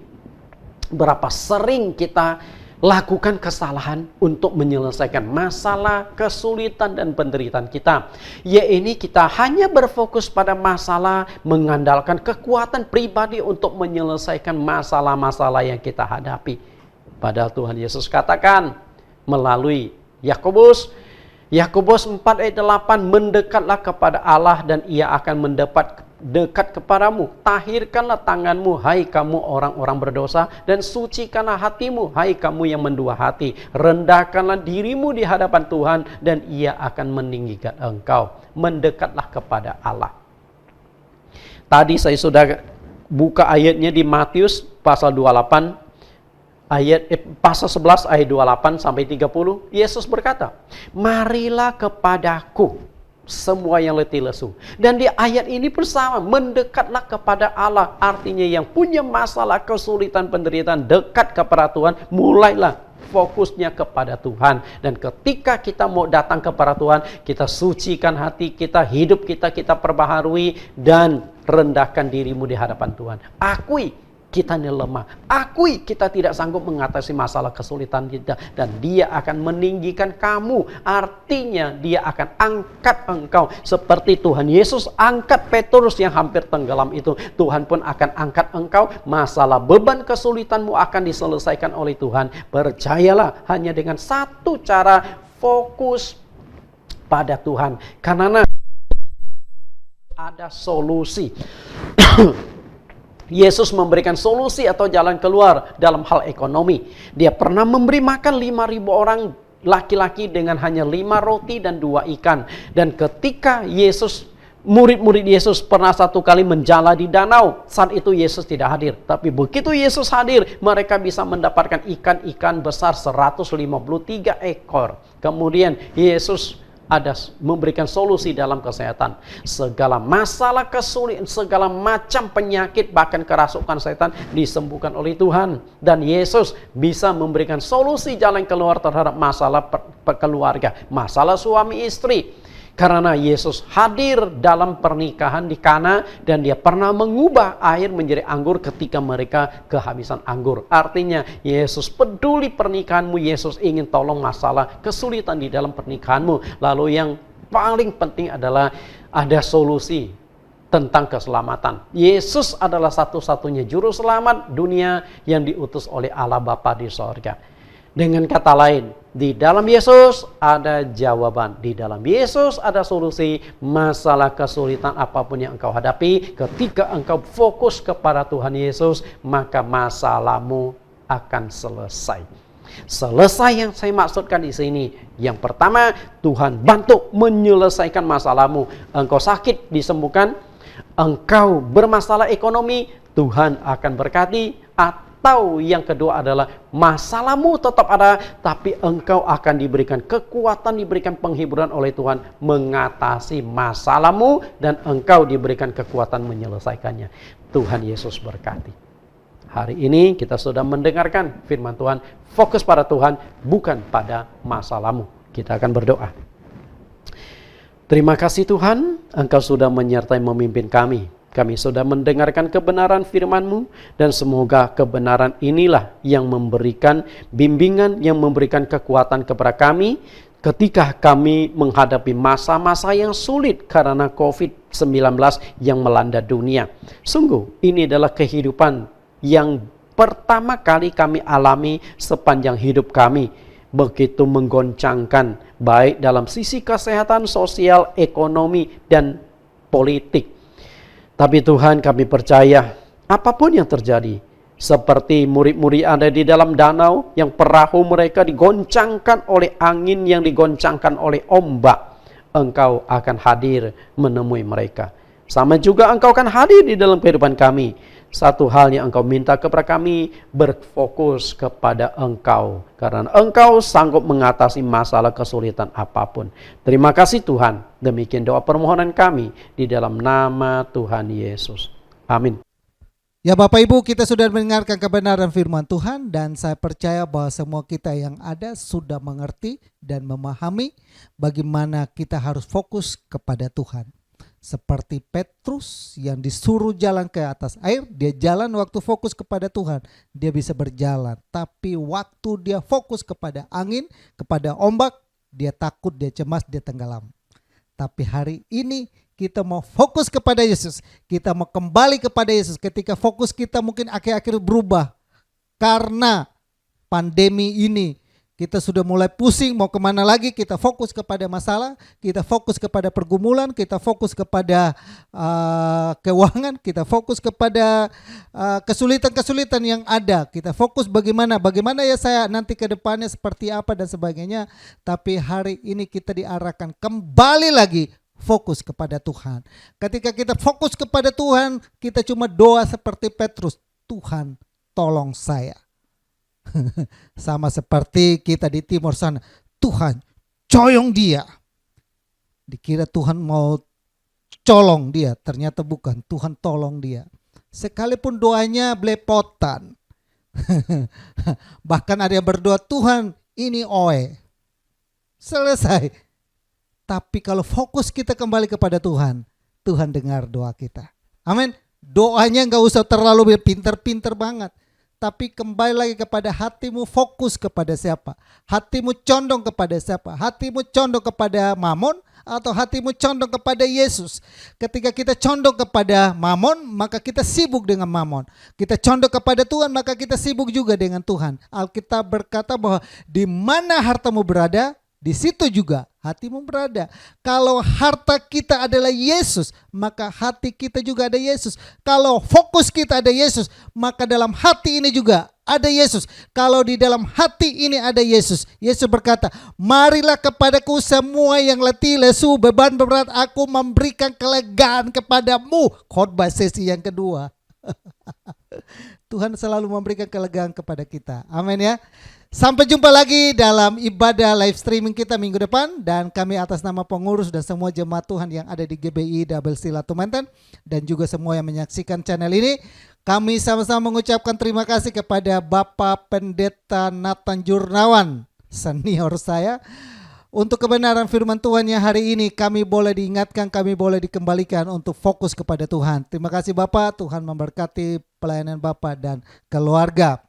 berapa sering kita lakukan kesalahan untuk menyelesaikan masalah, kesulitan dan penderitaan kita. Yaitu kita hanya berfokus pada masalah, mengandalkan kekuatan pribadi untuk menyelesaikan masalah-masalah yang kita hadapi. Padahal Tuhan Yesus katakan melalui Yakobus 4 ayat 8, mendekatlah kepada Allah dan ia akan mendapat dekat kepadamu. Tahirkanlah tanganmu, hai kamu orang-orang berdosa, dan sucikanlah hatimu, hai kamu yang mendua hati. Rendahkanlah dirimu di hadapan Tuhan, dan ia akan meninggikan engkau. Mendekatlah kepada Allah. Tadi saya sudah buka ayatnya di Matius pasal 28, pasal 11 ayat 28 sampai 30. Yesus berkata, marilah kepadaku semua yang letih lesu. Dan di ayat ini bersama, mendekatlah kepada Allah. Artinya yang punya masalah, kesulitan, penderitaan, dekat kepada Tuhan. Mulailah fokusnya kepada Tuhan. Dan ketika kita mau datang kepada Tuhan, kita sucikan hati kita, hidup kita, kita perbaharui. Dan rendahkan dirimu di hadapan Tuhan. Akui kita ini lemah. Akui kita tidak sanggup mengatasi masalah kesulitan kita. Dan dia akan meninggikan kamu. Artinya dia akan angkat engkau. Seperti Tuhan Yesus angkat Petrus yang hampir tenggelam itu. Tuhan pun akan angkat engkau. Masalah beban kesulitanmu akan diselesaikan oleh Tuhan. Percayalah, hanya dengan satu cara, fokus pada Tuhan. Karena ada solusi. Yesus memberikan solusi atau jalan keluar dalam hal ekonomi. Dia pernah memberi makan 5.000 orang laki-laki dengan hanya 5 roti dan 2 ikan. Dan ketika murid-murid Yesus pernah satu kali menjala di danau, saat itu Yesus tidak hadir. Tapi begitu Yesus hadir, mereka bisa mendapatkan ikan-ikan besar 153 ekor. Kemudian Yesus memberikan solusi dalam kesehatan. Segala masalah kesulitan, segala macam penyakit, bahkan kerasukan setan disembuhkan oleh Tuhan. Dan Yesus bisa memberikan solusi jalan keluar terhadap masalah keluarga, masalah suami istri. Karena Yesus hadir dalam pernikahan di Kana dan dia pernah mengubah air menjadi anggur ketika mereka kehabisan anggur. Artinya Yesus peduli pernikahanmu, Yesus ingin tolong masalah kesulitan di dalam pernikahanmu. Lalu yang paling penting adalah ada solusi tentang keselamatan. Yesus adalah satu-satunya juru selamat dunia yang diutus oleh Allah Bapa di sorga. Dengan kata lain, di dalam Yesus ada jawaban. Di dalam Yesus ada solusi masalah kesulitan apapun yang engkau hadapi. Ketika engkau fokus kepada Tuhan Yesus, maka masalahmu akan selesai. Selesai yang saya maksudkan di sini. Yang pertama, Tuhan bantu menyelesaikan masalahmu. Engkau sakit, disembuhkan. Engkau bermasalah ekonomi, Tuhan akan berkati. Atau yang kedua adalah masalahmu tetap ada, tapi engkau akan diberikan kekuatan, diberikan penghiburan oleh Tuhan mengatasi masalahmu dan engkau diberikan kekuatan menyelesaikannya. Tuhan Yesus berkati. Hari ini kita sudah mendengarkan firman Tuhan, fokus pada Tuhan, bukan pada masalahmu. Kita akan berdoa. Terima kasih Tuhan, Engkau sudah menyertai memimpin kami. Kami sudah mendengarkan kebenaran firman-Mu dan semoga kebenaran inilah yang memberikan bimbingan, yang memberikan kekuatan kepada kami ketika kami menghadapi masa-masa yang sulit karena COVID-19 yang melanda dunia. Sungguh ini adalah kehidupan yang pertama kali kami alami sepanjang hidup kami. Begitu menggoncangkan baik dalam sisi kesehatan, sosial, ekonomi, dan politik. Tapi Tuhan, kami percaya apapun yang terjadi, seperti murid-murid ada di dalam danau yang perahu mereka digoncangkan oleh angin, yang digoncangkan oleh ombak, Engkau akan hadir menemui mereka. Sama juga Engkau akan hadir di dalam kehidupan kami. Satu hal yang Engkau minta kepada kami, berfokus kepada Engkau. Karena Engkau sanggup mengatasi masalah kesulitan apapun. Terima kasih Tuhan. Demikian doa permohonan kami di dalam nama Tuhan Yesus. Amin. Ya Bapak Ibu, kita sudah mendengarkan kebenaran firman Tuhan dan saya percaya bahwa semua kita yang ada sudah mengerti dan memahami bagaimana kita harus fokus kepada Tuhan. Seperti Petrus yang disuruh jalan ke atas air, dia jalan waktu fokus kepada Tuhan, dia bisa berjalan. Tapi waktu dia fokus kepada angin, kepada ombak, dia takut, dia cemas, dia tenggelam. Tapi hari ini kita mau fokus kepada Yesus, kita mau kembali kepada Yesus ketika fokus kita mungkin akhir-akhir berubah. Karena pandemi ini, kita sudah mulai pusing mau kemana lagi, kita fokus kepada masalah, kita fokus kepada pergumulan, kita fokus kepada keuangan, kita fokus kepada kesulitan-kesulitan yang ada. Kita fokus bagaimana ya saya nanti ke depannya seperti apa dan sebagainya. Tapi hari ini kita diarahkan kembali lagi fokus kepada Tuhan. Ketika kita fokus kepada Tuhan, kita cuma doa seperti Petrus, Tuhan tolong saya. Sama seperti kita di timur sana, Tuhan coyong dia. Dikira Tuhan mau colong dia, ternyata bukan, Tuhan tolong dia. Sekalipun doanya belepotan. Bahkan ada yang berdoa, Tuhan ini oe. Selesai. Tapi kalau fokus kita kembali kepada Tuhan, Tuhan dengar doa kita. Amin. Doanya gak usah terlalu pinter-pinter banget. Tapi kembali lagi kepada hatimu, fokus kepada siapa? Hatimu condong kepada siapa? Hatimu condong kepada Mamon atau hatimu condong kepada Yesus? Ketika kita condong kepada Mamon, maka kita sibuk dengan Mamon. Kita condong kepada Tuhan, maka kita sibuk juga dengan Tuhan. Alkitab berkata bahwa di mana hartamu berada, di situ juga hatimu berada. Kalau harta kita adalah Yesus, maka hati kita juga ada Yesus. Kalau fokus kita ada Yesus, maka dalam hati ini juga ada Yesus. Kalau di dalam hati ini ada Yesus, Yesus berkata, marilah kepadaku semua yang letih lesu beban berat, aku memberikan kelegaan kepadamu. Khotbah sesi yang kedua. Tuhan selalu memberikan kelegaan kepada kita. Amin ya. Sampai jumpa lagi dalam ibadah live streaming kita minggu depan. Dan kami atas nama pengurus dan semua jemaat Tuhan yang ada di GBI Double Sila Tumanten, dan juga semua yang menyaksikan channel ini, kami sama-sama mengucapkan terima kasih kepada Bapak Pendeta Nathan Jurnawan, senior saya. Untuk kebenaran firman Tuhan yang hari ini kami boleh diingatkan, kami boleh dikembalikan untuk fokus kepada Tuhan. Terima kasih Bapak, Tuhan memberkati pelayanan Bapak dan keluarga.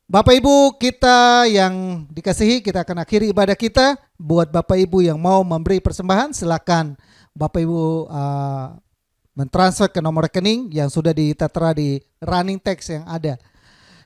Bapak Ibu kita yang dikasihi, kita akan akhiri ibadah kita. Buat Bapak Ibu yang mau memberi persembahan, silakan Bapak Ibu mentransfer ke nomor rekening yang sudah ditertera di running text yang ada.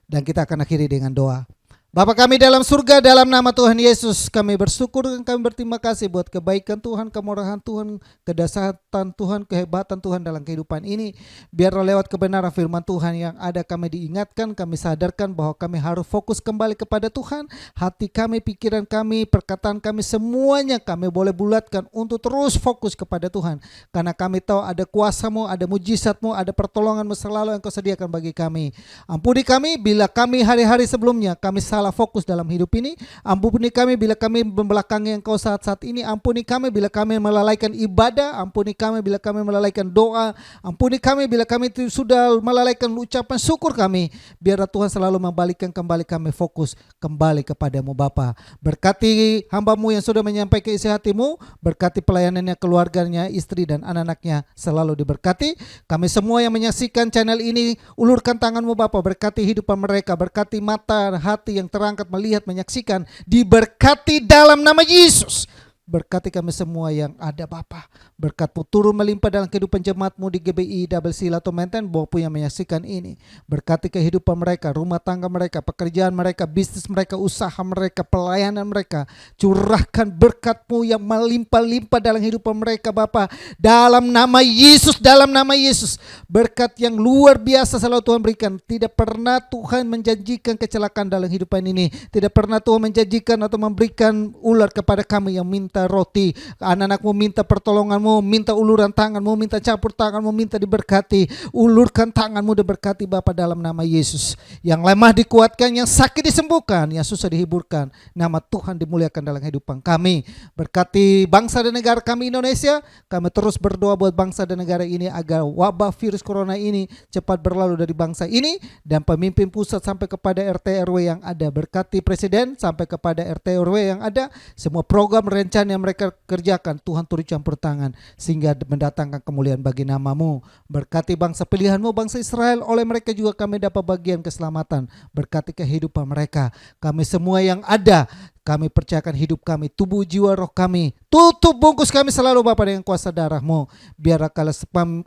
Dan kita akan akhiri dengan doa. Bapa kami dalam surga, dalam nama Tuhan Yesus, kami bersyukur dan kami berterima kasih buat kebaikan Tuhan, kemurahan Tuhan, kedahsyatan Tuhan, kehebatan Tuhan dalam kehidupan ini. Biarlah lewat kebenaran firman Tuhan yang ada kami diingatkan, kami sadarkan bahwa kami harus fokus kembali kepada Tuhan. Hati kami, pikiran kami, perkataan kami, semuanya kami boleh bulatkan untuk terus fokus kepada Tuhan. Karena kami tahu ada kuasa-Mu, ada mujizat-Mu, ada pertolongan-Mu selalu yang Kau sediakan bagi kami. Ampuni kami bila kami hari-hari sebelumnya kami salah fokus dalam hidup ini. Ampuni kami bila kami membelakangi Engkau saat-saat ini. Ampuni kami bila kami melalaikan ibadah. Ampuni kami bila kami melalaikan doa. Ampuni kami bila kami sudah melalaikan ucapan syukur kami. Biarlah Tuhan selalu membalikkan kembali kami fokus kembali kepadamu Bapa. Berkati hamba-Mu yang sudah menyampaikan isi hati-Mu. Berkati pelayanannya, keluarganya, istri dan anak-anaknya selalu diberkati. Kami semua yang menyaksikan channel ini, ulurkan tangan-Mu Bapa. Berkati hidupan mereka. Berkati mata, hati yang terangkat melihat, menyaksikan, diberkati dalam nama Yesus. Berkati kami semua yang ada Bapa. Berkat-Mu turun melimpah dalam kehidupan jemaat-Mu di GBI Double Sila Tumanten maupun yang menyaksikan ini. Berkati kehidupan mereka, rumah tangga mereka, pekerjaan mereka, bisnis mereka, usaha mereka, pelayanan mereka. Curahkan berkat-Mu yang melimpah-limpah dalam kehidupan mereka Bapa. Dalam nama Yesus, dalam nama Yesus. Berkat yang luar biasa selalu Tuhan berikan. Tidak pernah Tuhan menjanjikan kecelakaan dalam kehidupan ini. Tidak pernah Tuhan menjanjikan atau memberikan ular kepada kami yang minta roti. Anak-anak-Mu minta pertolongan-Mu, minta uluran tangan-Mu, minta campur tangan-Mu, minta diberkati. Ulurkan tangan-Mu diberkati Bapa dalam nama Yesus. Yang lemah dikuatkan, yang sakit disembuhkan, yang susah dihiburkan. Nama Tuhan dimuliakan dalam kehidupan kami. Berkati bangsa dan negara kami Indonesia. Kami terus berdoa buat bangsa dan negara ini agar wabah virus corona ini cepat berlalu dari bangsa ini, dan pemimpin pusat sampai kepada RT RW yang ada. Berkati presiden sampai kepada RT RW yang ada. Semua program rencana yang mereka kerjakan, Tuhan turut campur tangan sehingga mendatangkan kemuliaan bagi nama-Mu. Berkati bangsa pilihan-Mu, bangsa Israel, oleh mereka juga kami dapat bagian keselamatan. Berkati kehidupan mereka. Kami semua yang ada, kami percayakan hidup kami, tubuh, jiwa, roh kami. Tutup bungkus kami selalu Bapa dengan kuasa darah-Mu. Biarlah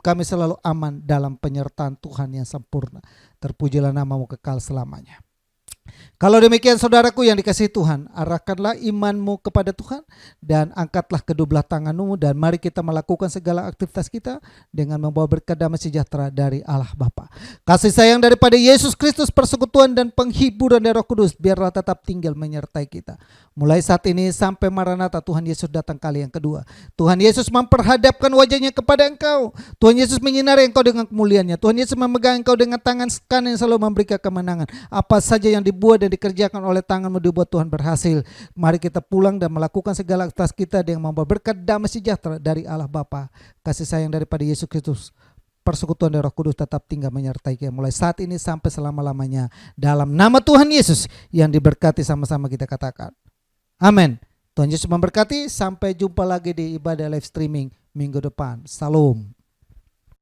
kami selalu aman dalam penyertaan Tuhan yang sempurna. Terpujilah nama-Mu kekal selamanya. Kalau demikian saudaraku yang dikasihi Tuhan, arahkanlah imanmu kepada Tuhan dan angkatlah kedua belah tanganmu, dan mari kita melakukan segala aktivitas kita dengan membawa berkat damai sejahtera dari Allah Bapa. Kasih sayang daripada Yesus Kristus, persekutuan dan penghiburan dari Roh Kudus biarlah tetap tinggal menyertai kita. Mulai saat ini sampai Maranatha Tuhan Yesus datang kali yang kedua. Tuhan Yesus memperhadapkan wajahnya kepada engkau. Tuhan Yesus menyinari engkau dengan kemuliaannya. Tuhan Yesus memegang engkau dengan tangan kanan yang selalu memberikan kemenangan. Apa saja yang dibuat dan dikerjakan oleh tangan-Mu dibuat Tuhan berhasil. Mari kita pulang dan melakukan segala aktivitas kita dengan membawa berkat damai sejahtera dari Allah Bapa. Kasih sayang daripada Yesus Kristus, persekutuan dari Roh Kudus tetap tinggal menyertai kita mulai saat ini sampai selama-lamanya. Dalam nama Tuhan Yesus yang diberkati sama-sama kita katakan. Amin. Tuhan Yesus memberkati. Sampai jumpa lagi di ibadah live streaming minggu depan. Salam.